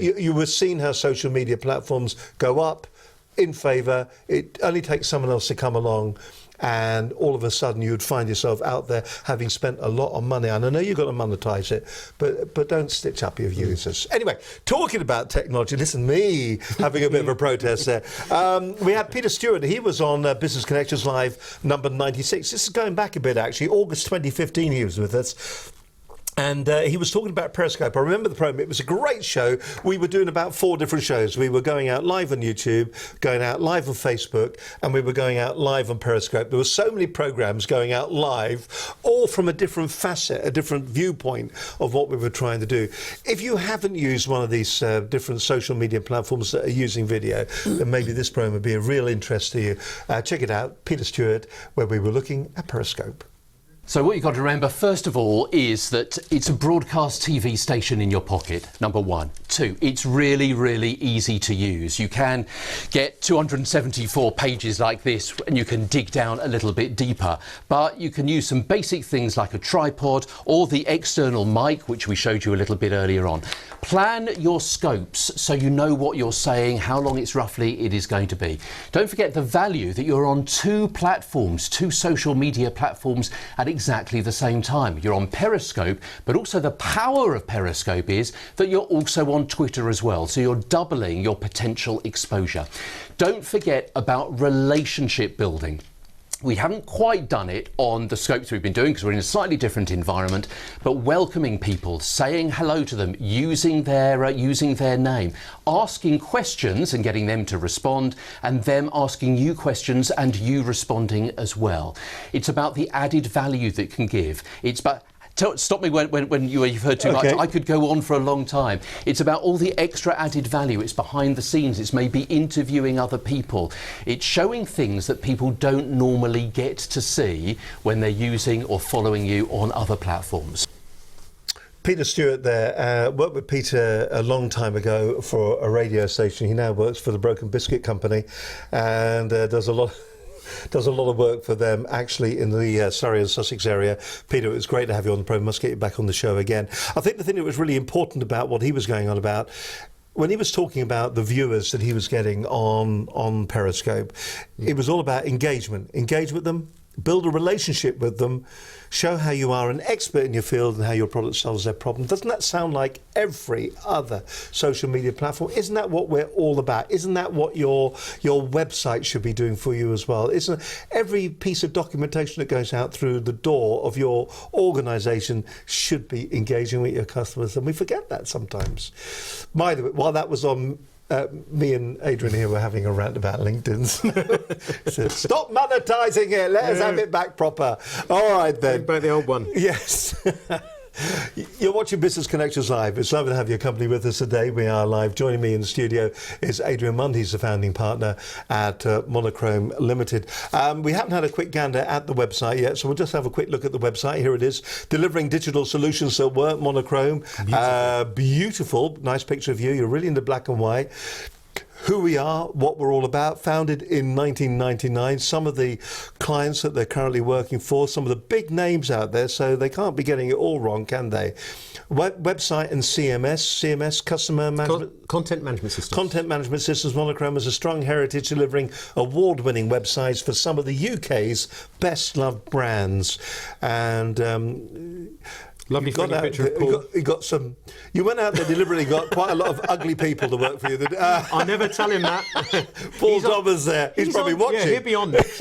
you were seeing how social media platforms go up in favour. It only takes someone else to come along, and all of a sudden you'd find yourself out there having spent a lot of money. And I know you've got to monetize it, but don't stitch up your users. Anyway, talking about technology, listen, me having a bit of a protest there. We had Peter Stewart. He was on Business Connections Live number 96. This is going back a bit, actually. August 2015 he was with us. And he was talking about Periscope. I remember the program. It was a great show. We were doing about 4 different shows. We were going out live on YouTube, going out live on Facebook, and we were going out live on Periscope. There were so many programs going out live, all from a different facet, a different viewpoint of what we were trying to do. If you haven't used one of these different social media platforms that are using video, then maybe this program would be a real interest to you. Check it out, Peter Stewart, where we were looking at Periscope. So what you've got to remember, first of all, is that it's a broadcast TV station in your pocket, number one. Two, it's really, really easy to use. You can get 274 pages like this and you can dig down a little bit deeper. But you can use some basic things like a tripod or the external mic, which we showed you a little bit earlier on. Plan your scopes so you know what you're saying, how long it is going to be. Don't forget the value that you're on two platforms, two social media platforms at exactly the same time. You're on Periscope, but also the power of Periscope is that you're also on Twitter as well. So you're doubling your potential exposure. Don't forget about relationship building. We haven't quite done it on the scopes we've been doing because we're in a slightly different environment, but welcoming people, saying hello to them, using their name, asking questions and getting them to respond, and them asking you questions and you responding as well. It's about the added value that it can give. It's about stop me when you've heard too much. I could go on for a long time. It's about all the extra added value. It's behind the scenes. It's maybe interviewing other people. It's showing things that people don't normally get to see when they're using or following you on other platforms. Peter Stewart there, worked with Peter a long time ago for a radio station. He now works for the Broken Biscuit Company and does a lot of work for them actually in the Surrey and Sussex area. Peter, it was great to have you on the program. Must get you back on the show again. I think the thing that was really important about what he was going on about, when he was talking about the viewers that he was getting on Periscope, it was all about engagement. Engage with them, build a relationship with them, show how you are an expert in your field and how your product solves their problem. Doesn't that sound like every other social media platform? Isn't that what we're all about? Isn't that what your website should be doing for you as well? Isn't every piece of documentation that goes out through the door of your organisation should be engaging with your customers? And we forget that sometimes. By the way, while that was on, me and Adrian here were having a rant about LinkedIn. Said, stop monetising it. Let us have it back proper. All right then. Back the old one. Yes. You're watching Business Connections Live. It's lovely to have your company with us today. We are live. Joining me in the studio is Adrian Munn. He's the founding partner at Monochrome Limited. We haven't had a quick gander at the website yet, so we'll just have a quick look at the website. Here it is. Delivering digital solutions that work. Monochrome. Beautiful. Nice picture of you. You're really into black and white. Who we are, what we're all about, founded in 1999, some of the clients that they're currently working for, some of the big names out there, so they can't be getting it all wrong, can they? Website and CMS, customer management... Content management systems. Content management systems. Monochrome has a strong heritage delivering award-winning websites for some of the UK's best-loved brands. And... Lovely picture of Paul. You went out there deliberately, got quite a lot of ugly people to work for you. I never tell him that. Paul Dobbers there. He's probably watching. Yeah, he'll be on this.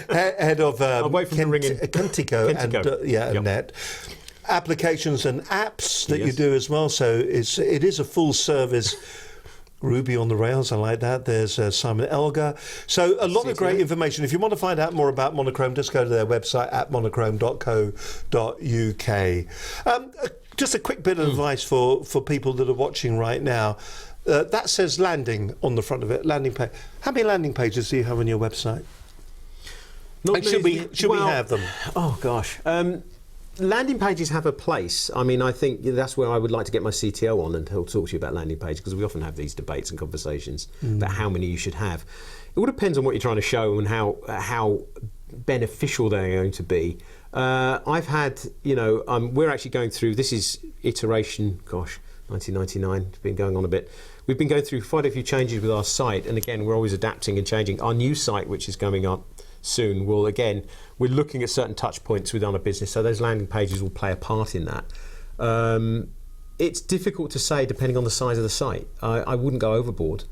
Head of I'll wait for him to ring in. Kentico. And Net. Applications and apps that you do as well. So it is a full service. Ruby on the Rails, I like that. There's Simon Elgar. So a lot of great information. If you want to find out more about Monochrome, just go to their website at monochrome.co.uk. Just a quick bit of advice for people that are watching right now. That says landing on the front of it, landing page. How many landing pages do you have on your website? Should we have them? Oh, gosh. Landing pages have a place. I mean, I think that's where I would like to get my CTO on, and he'll talk to you about landing pages, because we often have these debates and conversations about how many you should have. It all depends on what you're trying to show and how beneficial they're going to be. I've had, we're actually going through, this is iteration, 1999, it's been going on a bit. We've been going through quite a few changes with our site, and again, we're always adapting and changing. Our new site, which is coming up soon, we're looking at certain touch points within our business, so those landing pages will play a part in that. It's difficult to say depending on the size of the site. I wouldn't go overboard.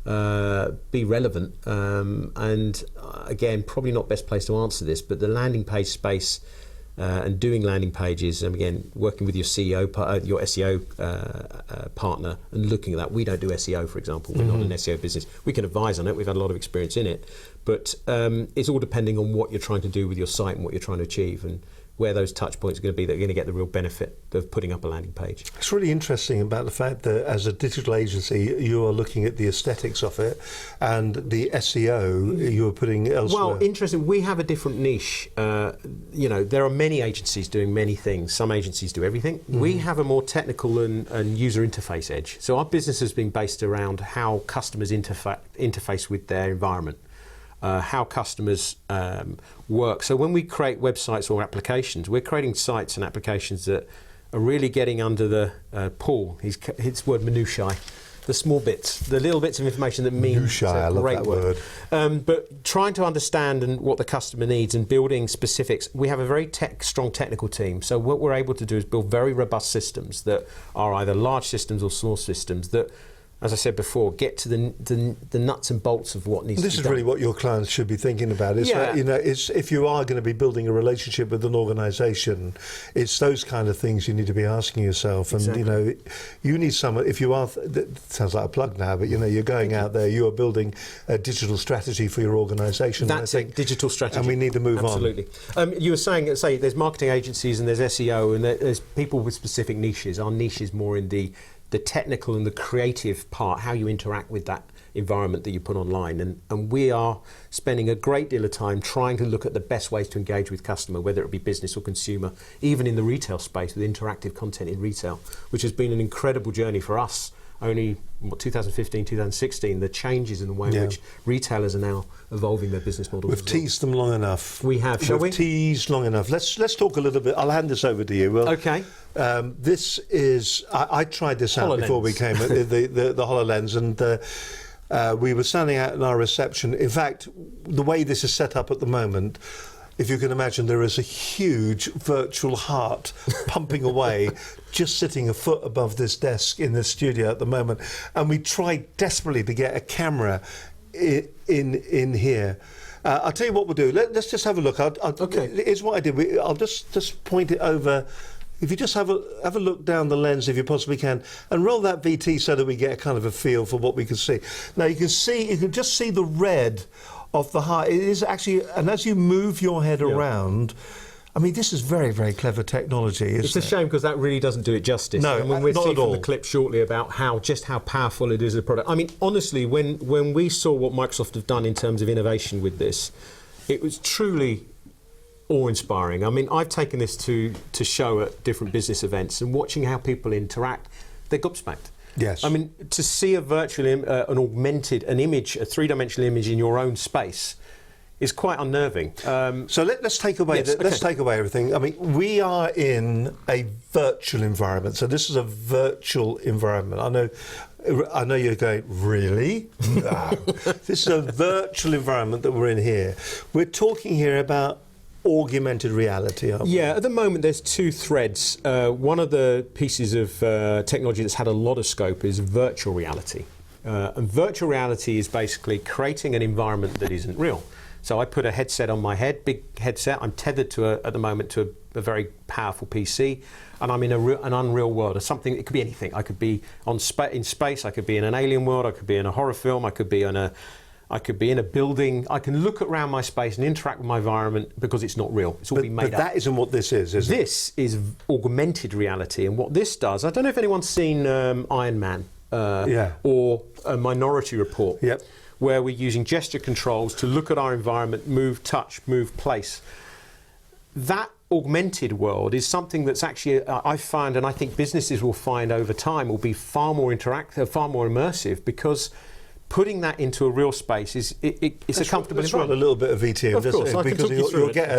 Be relevant, and again, probably not best place to answer this, but the landing page space and doing landing pages, and again, working with your your SEO partner and looking at that. We don't do SEO, for example. We're not an SEO business. We can advise on it. We've had a lot of experience in it, but it's all depending on what you're trying to do with your site and what you're trying to achieve. And where those touch points are going to be that are going to get the real benefit of putting up a landing page. It's really interesting about the fact that as a digital agency, you are looking at the aesthetics of it, and the SEO you are putting elsewhere. Well, interesting. We have a different niche. There are many agencies doing many things. Some agencies do everything. We have a more technical and user interface edge. So our business has been based around how customers interface with their environment. How customers work. So when we create websites or applications, we're creating sites and applications that are really getting under the pool. His word minutiae, the small bits, the little bits of information that mean. Minutiae, I love that word. But trying to understand and what the customer needs and building specifics. We have a very strong technical team. So what we're able to do is build very robust systems that are either large systems or small systems that, as I said before, get to the nuts and bolts of what needs to be done. This is really what your clients should be thinking about. It's if you are going to be building a relationship with an organisation, it's those kind of things you need to be asking yourself. Exactly. And you need someone. If you are, that sounds like a plug now, but you're going out there. You are building a digital strategy for your organisation. That's it, digital strategy, and we need to move on. Absolutely. You were saying, there's marketing agencies and there's SEO and there's people with specific niches. Our niche is more in the technical and the creative part, how you interact with that environment that you put online. And we are spending a great deal of time trying to look at the best ways to engage with customer, whether it be business or consumer, even in the retail space with interactive content in retail, which has been an incredible journey for us. Only 2015, 2016, the changes in the way in which retailers are now evolving their business models. We've teased them long enough. We have, shall we? We've teased long enough. Let's talk a little bit. I'll hand this over to you. Well, okay. This is. I tried this out HoloLens. before we came. the HoloLens, and we were standing out in our reception. In fact, the way this is set up at the moment, if you can imagine, there is a huge virtual heart pumping away, just sitting a foot above this desk in the studio at the moment. And we tried desperately to get a camera in here. I'll tell you what we'll do. Let's just have a look. Okay. Here's what I did. I'll just point it over. If you just have a look down the lens, if you possibly can, and roll that VT so that we get a kind of a feel for what we can see. Now you can just see the red of the heart. It is actually, and as you move your head around, I mean, this is very, very clever technology, isn't it? It's a shame because that really doesn't do it justice. No, and when we'll not see at from all. the clip shortly about how powerful it is as a product. I mean, honestly, when we saw what Microsoft have done in terms of innovation with this, it was truly awe-inspiring. I mean, I've taken this to show at different business events and watching how people interact, they're gobsmacked. Yes. I mean, to see an image, a three-dimensional image in your own space is quite unnerving. So let's take away let's take away everything. I mean, we are in a virtual environment. So this is a virtual environment. I know you're going, really? No. This is a virtual environment that we're in here. We're talking here about augmented reality, aren't we? Yeah, at the moment there's two threads. One of the pieces of technology that's had a lot of scope is virtual reality. And virtual reality is basically creating an environment that isn't real. So I put a headset on my head, big headset. I'm tethered at the moment to a very powerful PC, and I'm in an unreal world or something. It could be anything. I could be in space. I could be in an alien world. I could be in a horror film. I could be in a building. I can look around my space and interact with my environment because it's not real. It's all been made up. But that isn't what this is it? This is augmented reality, and what this does, I don't know if anyone's seen Iron Man or a Minority Report. Yep. Where we're using gesture controls to look at our environment, move, touch, move, place. That augmented world is something that's actually, I find, and I think businesses will find over time, will be far more interactive, far more immersive, because putting that into a real space it's a comfortable environment. Let's run a little bit of VT, of course, because you'll get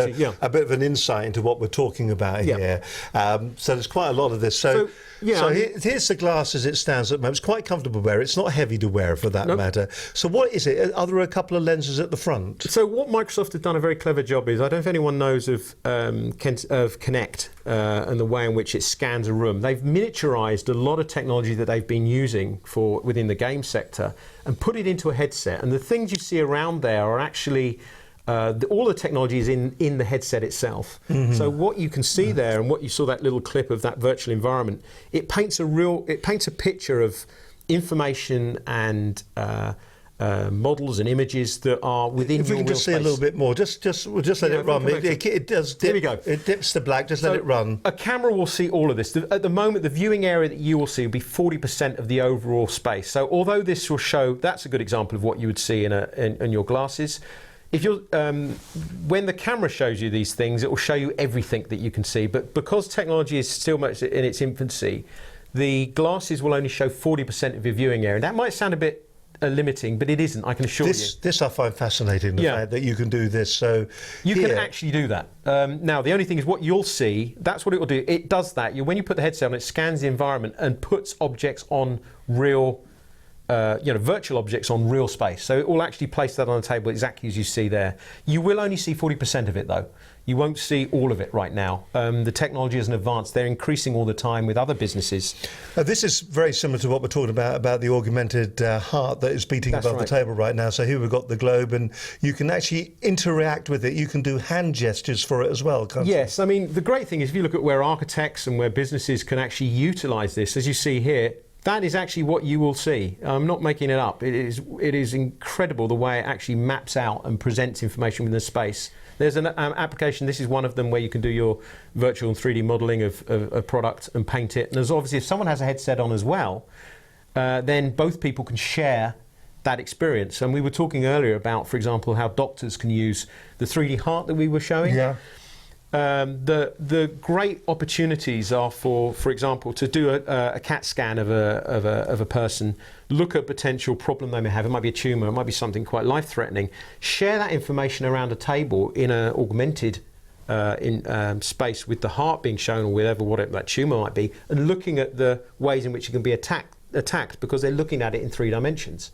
a bit of an insight into what we're talking about here. So there's quite a lot of this. So here's the glass as it stands at the moment. It's quite comfortable to wear. It's not heavy to wear, for that matter. So what is it? Are there a couple of lenses at the front? So what Microsoft have done a very clever job is, I don't know if anyone knows of Kinect and the way in which it scans a room. They've miniaturized a lot of technology that they've been using within the game sector and put it into a headset. And the things you see around there are actually all the technology is in the headset itself. Mm-hmm. So what you can see there, and what you saw that little clip of that virtual environment, it paints a picture of information and models and images that are within If we your can real just see a space. little bit more, we'll just let Yeah, it run. if we come back to- It does dip. Here we go. It dips to black. Just let So it run. A camera will see all of this. At the moment, the viewing area that you will see will be 40% of the overall space. So although this will show, that's a good example of what you would see in your glasses. If you're, when the camera shows you these things, it will show you everything that you can see. But because technology is still much in its infancy, the glasses will only show 40% of your viewing area. And that might sound a bit limiting, but it isn't, I can assure you. This I find fascinating, the fact that you can do this. So you can actually do that. Now, the only thing is what you'll see, that's what it will do. It does that. When you put the headset on, it scans the environment and puts objects on real, virtual objects on real space. So it will actually place that on the table exactly as you see there. You will only see 40% of it, though. You won't see all of it right now. The technology isn't advanced. They're increasing all the time with other businesses. This is very similar to what we're talking about the augmented heart that is beating above the table right now. So here we've got the globe, and you can actually interact with it. You can do hand gestures for it as well, can't you? Yes, I mean, the great thing is if you look at where architects and where businesses can actually utilise this, as you see here, that is actually what you will see. I'm not making it up. It is incredible the way it actually maps out and presents information within the space. There's an application, this is one of them, where you can do your virtual and 3D modelling of a product and paint it. And there's obviously, if someone has a headset on as well, then both people can share that experience. And we were talking earlier about, for example, how doctors can use the 3D heart that we were showing. Yeah. The great opportunities are for example, to do a CAT scan of a person, look at potential problem they may have. It might be a tumour, it might be something quite life-threatening. Share that information around a table in an augmented space with the heart being shown, or whatever that tumour might be, and looking at the ways in which it can be attacked because they're looking at it in 3 dimensions.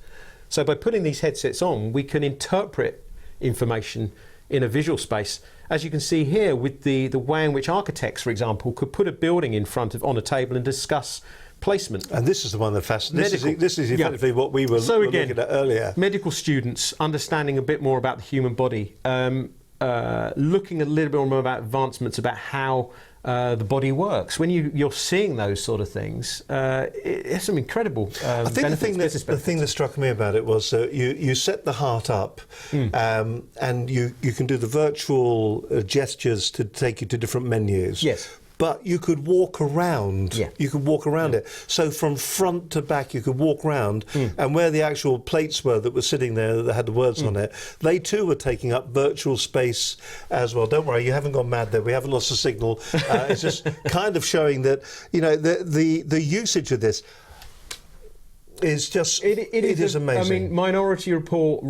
So by putting these headsets on, we can interpret information in a visual space, as you can see here with the way in which architects, for example, could put a building on a table and discuss placement. And this is the one that fascinates. This is effectively what we were looking at earlier. Medical students understanding a bit more about the human body, looking a little bit more about advancements about how the body works. When you're seeing those sort of things, it's some incredible I think the thing that struck me about it was you set the heart up, and you can do the virtual gestures to take you to different menus. Yes. But you could walk around. Yeah. You could walk around it. So from front to back, you could walk around, and where the actual plates were that were sitting there that had the words on it, they too were taking up virtual space as well. Don't worry, you haven't gone mad there. We haven't lost the signal. It's just kind of showing that the usage of this is just it is amazing. I mean, Minority Report,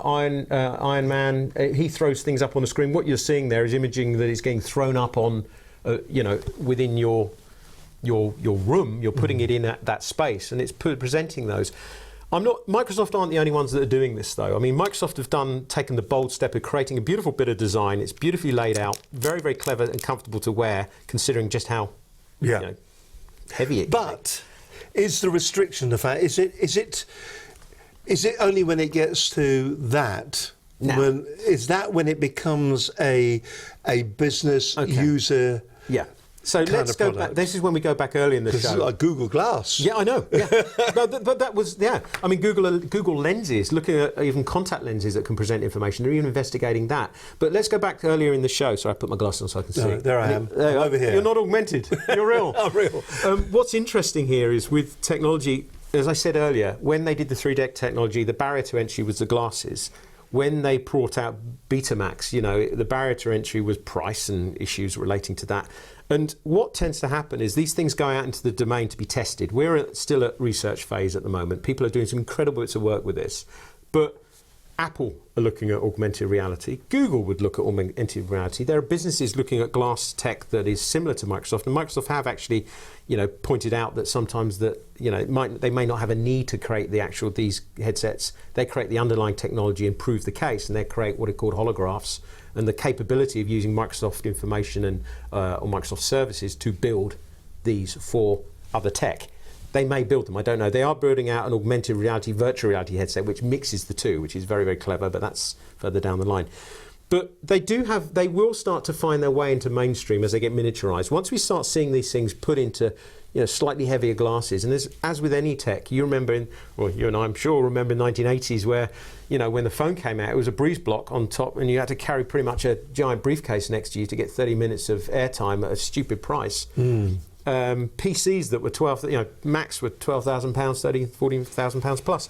Iron Man, he throws things up on the screen. What you're seeing there is imaging that is getting thrown up on. Within your room, you're putting it in that space, and it's presenting those. Microsoft aren't the only ones that are doing this, though. I mean, Microsoft have taken the bold step of creating a beautiful bit of design. It's beautifully laid out, very, very clever and comfortable to wear, considering just how heavy it can But is the restriction the fact? Is it only when it gets to that? No. Is that when it becomes a business user? Yeah. So let's go back. This is when we go back early in the show. This is like Google Glass. Yeah, I know. Yeah, but that was I mean, Google lenses, looking at even contact lenses that can present information. They're even investigating that. But let's go back earlier in the show. So I put my glasses on so I can see. There I am. I'm over here. You're not augmented. You're real. I'm real. What's interesting here is with technology. As I said earlier, when they did the 3D technology, the barrier to entry was the glasses. When they brought out Betamax, the barrier to entry was price and issues relating to that. And what tends to happen is these things go out into the domain to be tested. We're still at research phase at the moment. People are doing some incredible bits of work with this. But Apple are looking at augmented reality. Google would look at augmented reality. There are businesses looking at glass tech that is similar to Microsoft. And Microsoft have actually, pointed out that sometimes that, they may not have a need to create these headsets. They create the underlying technology and prove the case, and they create what are called holographs, and the capability of using Microsoft information and or Microsoft services to build these for other tech. They may build them, I don't know. They are building out an augmented reality, virtual reality headset, which mixes the two, which is very, very clever, but that's further down the line. But they will start to find their way into mainstream as they get miniaturized. Once we start seeing these things put into slightly heavier glasses. And as with any tech, you remember, you and I, I'm sure, remember in the 1980s where, when the phone came out, it was a breeze block on top, and you had to carry pretty much a giant briefcase next to you to get 30 minutes of airtime at a stupid price. PCs that were Macs were £12,000, £14,000 plus.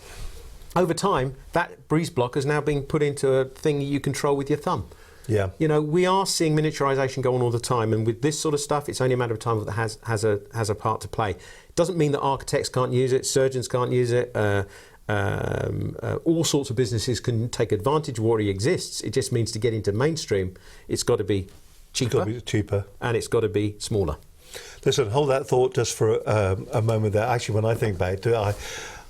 Over time, that breeze block is now being put into a thing you control with your thumb. Yeah. We are seeing miniaturization go on all the time, and with this sort of stuff, it's only a matter of time that has a part to play. It doesn't mean that architects can't use it, surgeons can't use it. All sorts of businesses can take advantage of what already exists. It just means to get into mainstream, it's got to be cheaper. And it's got to be smaller. Listen, hold that thought just for a moment there. Actually, when I think back to it,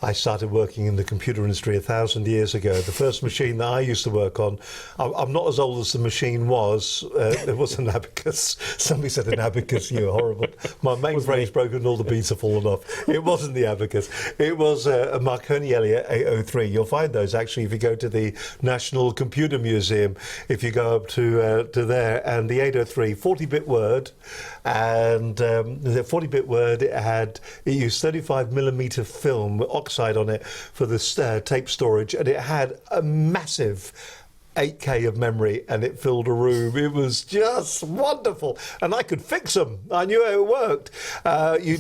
I started working in the computer industry 1,000 years ago. The first machine that I used to work on, I'm not as old as the machine was. It was an abacus. Somebody said an abacus, you were horrible. My mainframe's broken and all the beats have fallen off. It wasn't the abacus. It was a Marconi Elliott 803. You'll find those actually if you go to the National Computer Museum, if you go up to there. And the 803, 40-bit word, and the 40-bit word, it used 35mm film, oxide on it for the tape storage, and it had a massive 8K of memory, and it filled a room. It was just wonderful, and I could fix them. I knew how it worked. You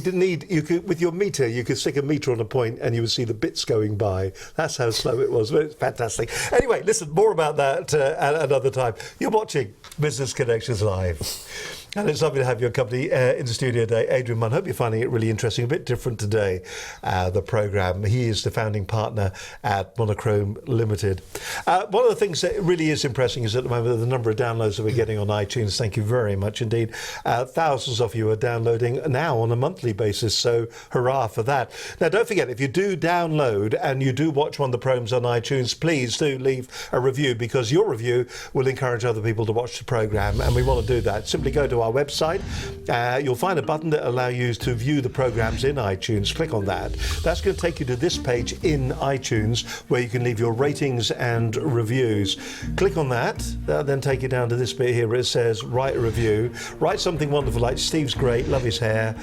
could with your meter, you could stick a meter on a point, and you would see the bits going by. That's how slow it was. It's fantastic. Anyway, listen, more about that at another time. You're watching Business Connections Live. And it's lovely to have your company in the studio today. Adrian Munn, hope you're finding it really interesting, a bit different today, the programme. He is the founding partner at Monochrome Limited. One of the things that really is impressing is at the moment the number of downloads that we're getting on iTunes. Thank you very much indeed. Thousands of you are downloading now on a monthly basis, so hurrah for that. Now, don't forget, if you do download and you do watch one of the programs on iTunes, please do leave a review, because your review will encourage other people to watch the programme, and we want to do that. Simply go to our website. You'll find a button that allows you to view the programs in iTunes. Click on that. That's going to take you to this page in iTunes where you can leave your ratings and reviews. Click on that. That'll then take you down to this bit here where it says write a review. Write something wonderful like Steve's great, love his hair,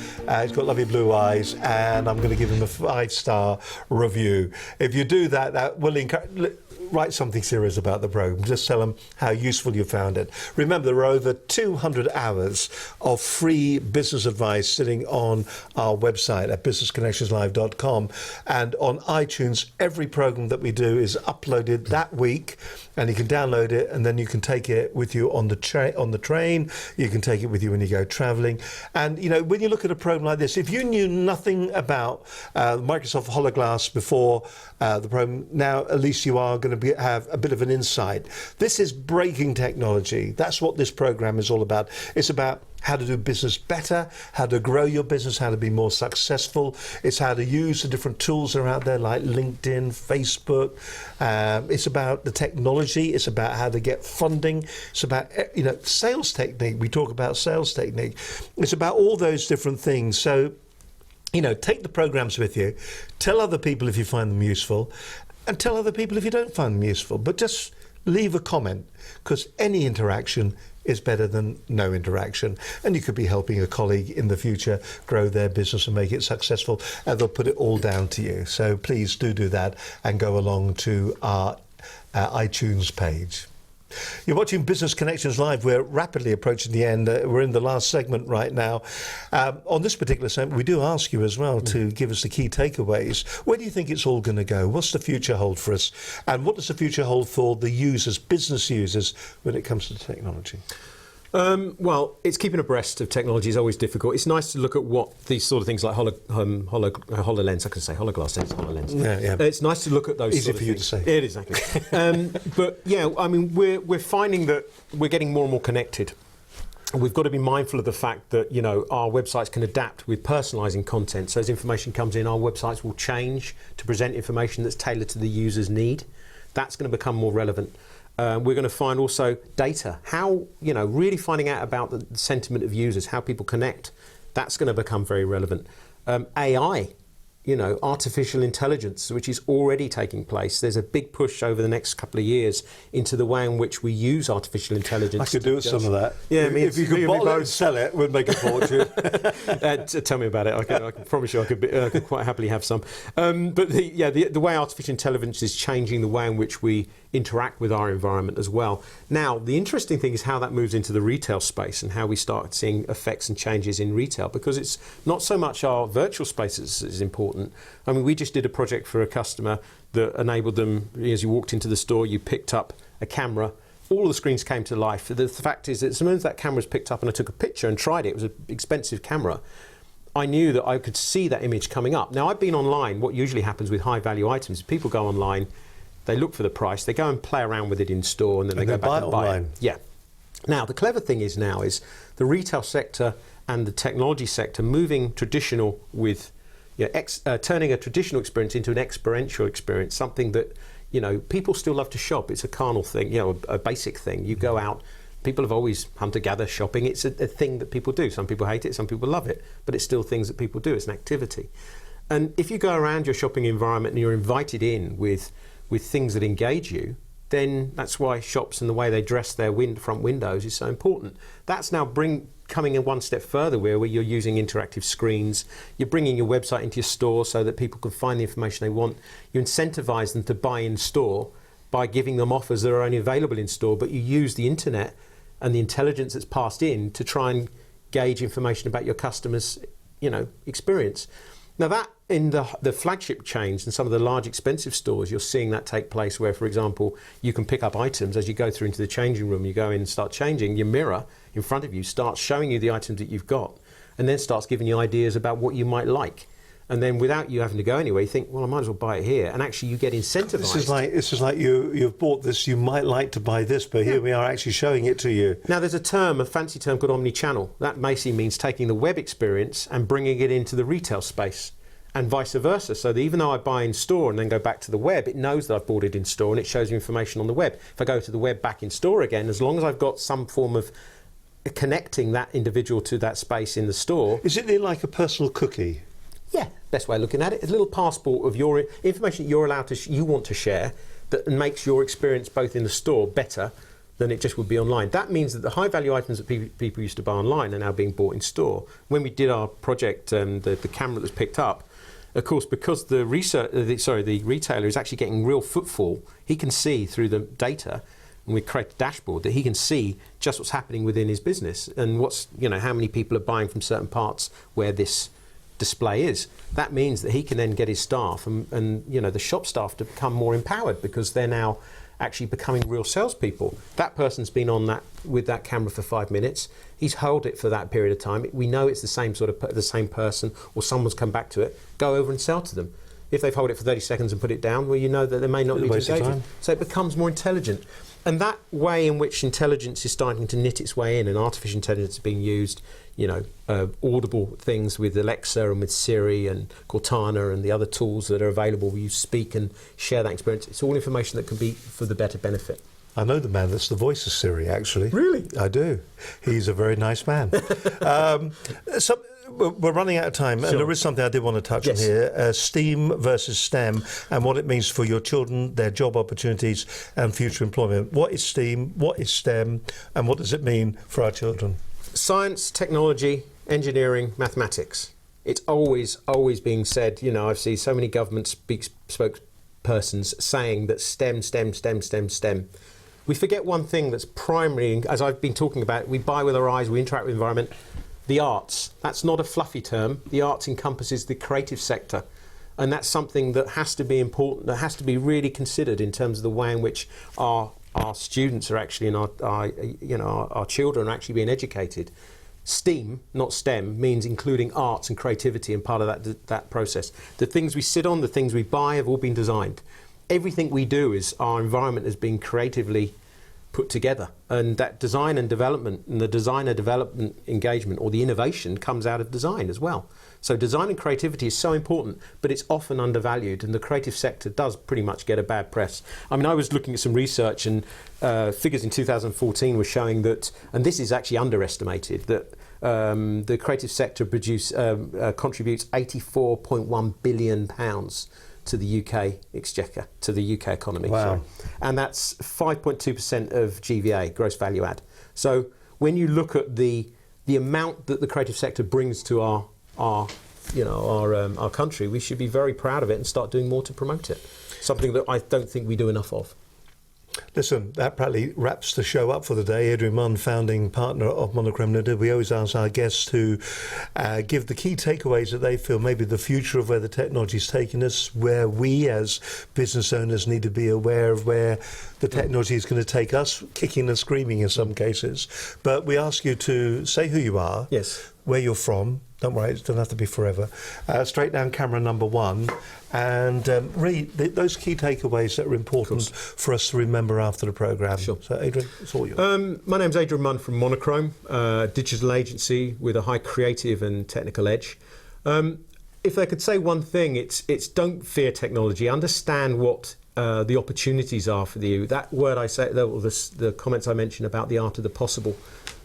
he's got lovely blue eyes, and I'm going to give him a 5-star review. If you do that, that will encourage. Write something serious about the program. Just tell them how useful you found it. Remember, there are over 200 hours of free business advice sitting on our website at businessconnectionslive.com, and on iTunes, every program that we do is uploaded that week, and you can download it, and then you can take it with you on the train. You can take it with you when you go traveling. And when you look at a program like this, if you knew nothing about Microsoft HoloLens before the program, now at least you are going to have a bit of an insight. This is breaking technology. That's what this program is all about. It's about how to do business better, how to grow your business, how to be more successful. It's how to use the different tools that are out there like LinkedIn, Facebook. It's about the technology. It's about how to get funding. It's about sales technique. We talk about sales technique. It's about all those different things. So, take the programs with you. Tell other people if you find them useful, and tell other people if you don't find them useful. But just leave a comment, because any interaction is better than no interaction. And you could be helping a colleague in the future grow their business and make it successful, and they'll put it all down to you. So please do that and go along to our iTunes page. You're watching Business Connections Live. We're rapidly approaching the end. We're in the last segment right now. On this particular segment, we do ask you as well to give us the key takeaways. Where do you think it's all going to go? What's the future hold for us? And what does the future hold for the users, business users, when it comes to technology? Well, it's keeping abreast of technology is always difficult. It's nice to look at what these sort of things like HoloLens, I can say HoloGlass, it's HoloLens. Yeah. It's nice to look at those. Easy sort of for you things. to say. It is, exactly. But yeah, I mean, we're finding that we're getting more and more connected. We've got to be mindful of the fact that our websites can adapt with personalising content. So as information comes in, our websites will change to present information that's tailored to the user's need. That's going to become more relevant. We're going to find also data, how, really finding out about the sentiment of users, how people connect. That's going to become very relevant. AI artificial intelligence, which is already taking place. There's a big push over the next couple of years into the way in which we use artificial intelligence. I could do with some of that. Yeah, if you could bottle it and sell it, we'd make a fortune. Tell me about it. I can promise you I could quite happily have some. But the way artificial intelligence is changing the way in which we interact with our environment as well. Now, the interesting thing is how that moves into the retail space and how we start seeing effects and changes in retail, because it's not so much our virtual spaces is important. I mean, we just did a project for a customer that enabled them, as you walked into the store, you picked up a camera, all the screens came to life. The fact is that as soon as that camera was picked up and I took a picture and tried it was an expensive camera, I knew that I could see that image coming up. Now, I've been online. What usually happens with high value items, people go online, they look for the price, they go and play around with it in store, and then they go back and buy it. Yeah. Now, the clever thing is the retail sector and the technology sector moving traditional with, turning a traditional experience into an experiential experience, something that, people still love to shop. It's a carnal thing, a basic thing. You go out, people have always hunter-gatherer shopping. It's a thing that people do. Some people hate it, some people love it, but it's still things that people do. It's an activity. And if you go around your shopping environment and you're invited in with things that engage you, then that's why shops and the way they dress their front windows is so important. That's now coming in one step further where you're using interactive screens, you're bringing your website into your store so that people can find the information they want. You incentivize them to buy in store by giving them offers that are only available in store, but you use the internet and the intelligence that's passed in to try and gauge information about your customers' experience. Now, that in the flagship chains and some of the large expensive stores, you're seeing that take place where, for example, you can pick up items as you go through into the changing room, you go in and start changing, your mirror in front of you starts showing you the items that you've got and then starts giving you ideas about what you might like. And then without you having to go anywhere, you think, well, I might as well buy it here. And actually you get incentivized. This is like you've bought this, you might like to buy this, but here we are actually showing it to you. Now, there's a fancy term called omni-channel. That basically means taking the web experience and bringing it into the retail space, and vice versa. So that even though I buy in store and then go back to the web, it knows that I've bought it in store and it shows you information on the web. If I go to the web back in store again, as long as I've got some form of connecting that individual to that space in the store. Is it like a personal cookie? Yeah, best way of looking at it. It's a little passport of your information that you're allowed to, you want to share, that makes your experience both in the store better than it just would be online. That means that the high value items that people used to buy online are now being bought in store. When we did our project, the camera that was picked up, of course, because the retailer is actually getting real footfall, he can see through the data, and we create a dashboard that he can see just what's happening within his business and how many people are buying from certain parts where this display is. That means that he can then get his staff and the shop staff to become more empowered because they're now actually becoming real salespeople. That person's been on that with that camera for 5 minutes. He's held it for that period of time. We know it's the same person, or someone's come back to it. Go over and sell to them. If they've held it for 30 seconds and put it down, well, you know that they may not need to engage it. So it becomes more intelligent. And that way in which intelligence is starting to knit its way in, and artificial intelligence is being used, audible things with Alexa and with Siri and Cortana and the other tools that are available where you speak and share that experience. It's all information that can be for the better benefit. I know the man that's the voice of Siri, actually. Really? I do. He's a very nice man. We're running out of time, and there is something I did want to touch on here, STEAM versus STEM, and what it means for your children, their job opportunities and future employment. What is STEAM, what is STEM, and what does it mean for our children? Science, technology, engineering, mathematics. It's always being said, I've seen so many government spokespersons saying that STEM. We forget one thing that's primary, as I've been talking about, we buy with our eyes, we interact with the environment. The arts, that's not a fluffy term. The arts encompasses the creative sector. And that's something that has to be important, that has to be really considered in terms of the way in which our students are actually, and our children are actually being educated. STEAM, not STEM, means including arts and creativity and part of that process. The things we sit on, the things we buy have all been designed. Everything we do is our environment has been creatively put together, and that design and development and the designer development engagement or the innovation comes out of design as well. So design and creativity is so important, but it's often undervalued, and the creative sector does pretty much get a bad press. I mean, I was looking at some research, and figures in 2014 were showing that, and this is actually underestimated, that The creative sector contributes £84.1 billion to the UK exchequer, to the UK economy. Wow. Sorry. And that's 5.2% of GVA, gross value add. So when you look at the amount that the creative sector brings to our country, we should be very proud of it and start doing more to promote it. Something that I don't think we do enough of. Listen, that probably wraps the show up for the day. Adrian Munn, founding partner of Monochrome Limited. We always ask our guests to give the key takeaways that they feel maybe the future of where the technology is taking us, where we as business owners need to be aware of where the technology is going to take us, kicking and screaming in some cases. But we ask you to say who you are, Yes. where you're from. Don't worry, it doesn't have to be forever. Straight down camera number one. And read those key takeaways that are important for us to remember after the programme. Sure. So, Adrian, it's all yours. My name's Adrian Munn from Monochrome, digital agency with a high creative and technical edge. If I could say one thing, it's don't fear technology. Understand what the opportunities are for you. That word I say, the comments I mentioned about the art of the possible.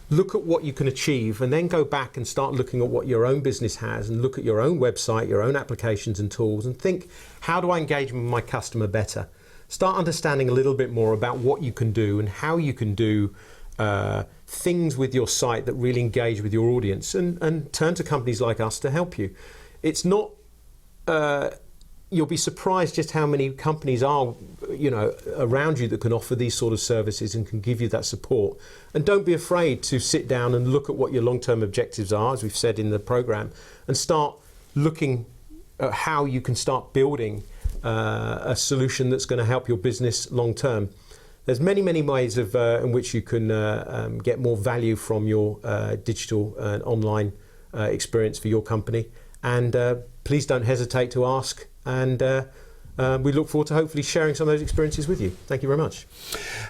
Look at what you can achieve and then go back and start looking at what your own business has and look at your own website, your own applications and tools and think, how do I engage with my customer better? Start understanding a little bit more about what you can do and how you can do things with your site that really engage with your audience and turn to companies like us to help you. It's not... You'll be surprised just how many companies are, around you that can offer these sort of services and can give you that support. And don't be afraid to sit down and look at what your long-term objectives are, as we've said in the programme, and start looking at how you can start building a solution that's going to help your business long-term. There's many, many ways of in which you can get more value from your digital and online experience for your company. And please don't hesitate to ask. And we look forward to hopefully sharing some of those experiences with you. Thank you very much.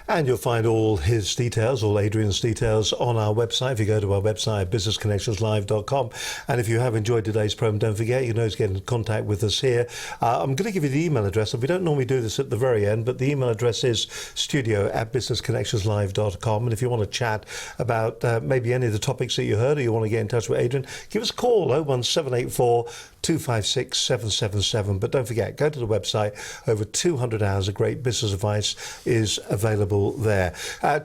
And you'll find all his details, all Adrian's details on our website. If you go to our website, businessconnectionslive.com. And if you have enjoyed today's program, don't forget, you know, to get in contact with us here. I'm going to give you the email address. We don't normally do this at the very end, but the email address is studio@businessconnectionslive.com. And if you want to chat about maybe any of the topics that you heard or you want to get in touch with Adrian, give us a call, 01784 256 777. But don't forget, go to the website. Over 200 hours of great business advice is available there.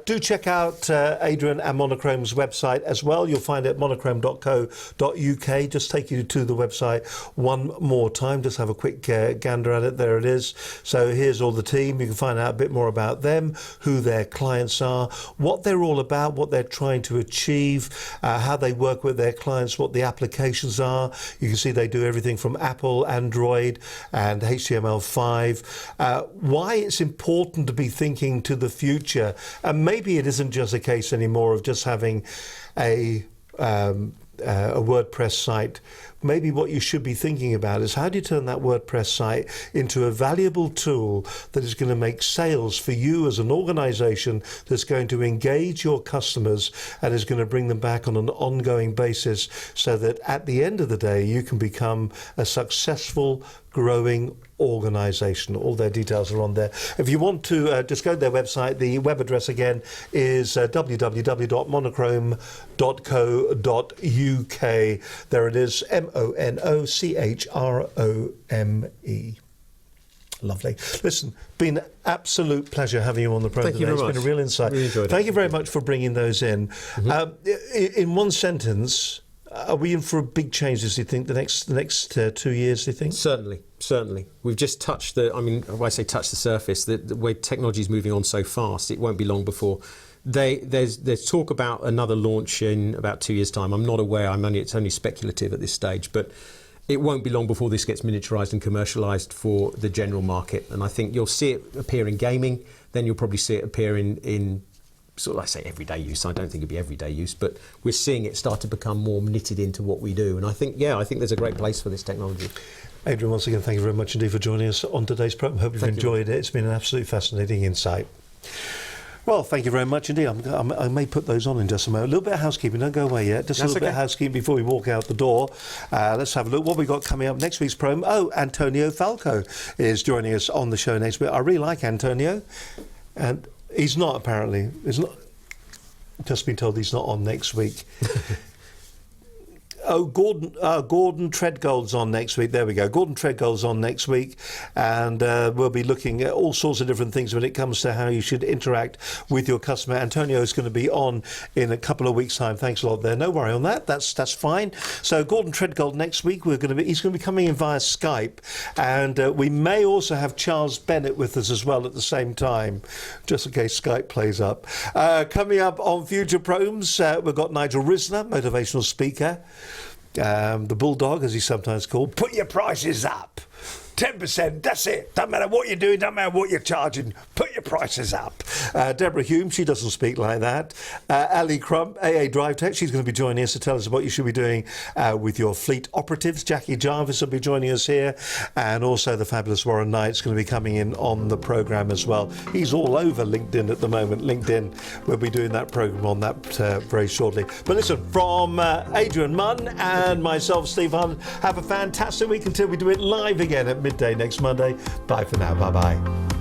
Do check out Adrian and Monochrome's website as well. You'll find it at monochrome.co.uk. Just take you to the website one more time. Just have a quick gander at it. There it is. So here's all the team. You can find out a bit more about them, who their clients are, what they're all about, what they're trying to achieve, how they work with their clients, what the applications are. You can see they do everything from Apple, Android, and HTML5, why it's important to be thinking to the future. And maybe it isn't just a case anymore of just having a WordPress site. Maybe what you should be thinking about is how do you turn that WordPress site into a valuable tool that is going to make sales for you as an organization, that's going to engage your customers and is going to bring them back on an ongoing basis, so that at the end of the day you can become a successful, growing organisation. All their details are on there. If you want to just go to their website, the web address again is www.monochrome.co.uk. There it is, MONOCHROME. Lovely. Listen, been an absolute pleasure having you on the program today. It's been a real insight. Really enjoyed it. Thank you very much for bringing those in. In one sentence, are we in for a big change, do you think, the next 2 years, do you think? Certainly. We've just touched when I say touch the surface, the way technology is moving on so fast, it won't be long before. There's talk about another launch in about 2 years' time. I'm not aware, it's only speculative at this stage, but it won't be long before this gets miniaturised and commercialised for the general market. And I think you'll see it appear in gaming, then you'll probably see it appear in sort of, I say everyday use. I don't think it'd be everyday use, but we're seeing it start to become more knitted into what we do. And I think there's a great place for this technology. Adrian, once again, thank you very much indeed for joining us on today's programme. Hope you've enjoyed it. It's been an absolutely fascinating insight. Well, thank you very much indeed. I may put those on in just a moment. A little bit of housekeeping, don't go away yet. Just a little bit of housekeeping before we walk out the door. Let's have a look what we've got coming up next week's program. Oh, Antonio Falco is joining us on the show next week. I really like Antonio. And he's not, apparently. He's not. Just been told he's not on next week. Gordon Treadgold's on next week. There we go. Gordon Treadgold's on next week, and we'll be looking at all sorts of different things when it comes to how you should interact with your customer. Antonio's going to be on in a couple of weeks' time. Thanks a lot there. No worry on that. That's fine. So Gordon Treadgold next week. He's going to be coming in via Skype, and we may also have Charles Bennett with us as well at the same time, just in case Skype plays up. Coming up on future programs, we've got Nigel Risner, motivational speaker. The Bulldog, as he's sometimes called. Put your prices up. 10%, that's it. Doesn't matter what you're doing, doesn't matter what you're charging. Put your prices up. Deborah Hume, she doesn't speak like that. Ali Crump, AA Drive Tech, she's going to be joining us to tell us what you should be doing with your fleet operatives. Jackie Jarvis will be joining us here. And also the fabulous Warren Knight's going to be coming in on the programme as well. He's all over LinkedIn at the moment. LinkedIn, we'll be doing that programme on that very shortly. But listen, from Adrian Munn and myself, Steve Hyland, have a fantastic week until we do it live again at midday next Monday. Bye for now. Bye-bye.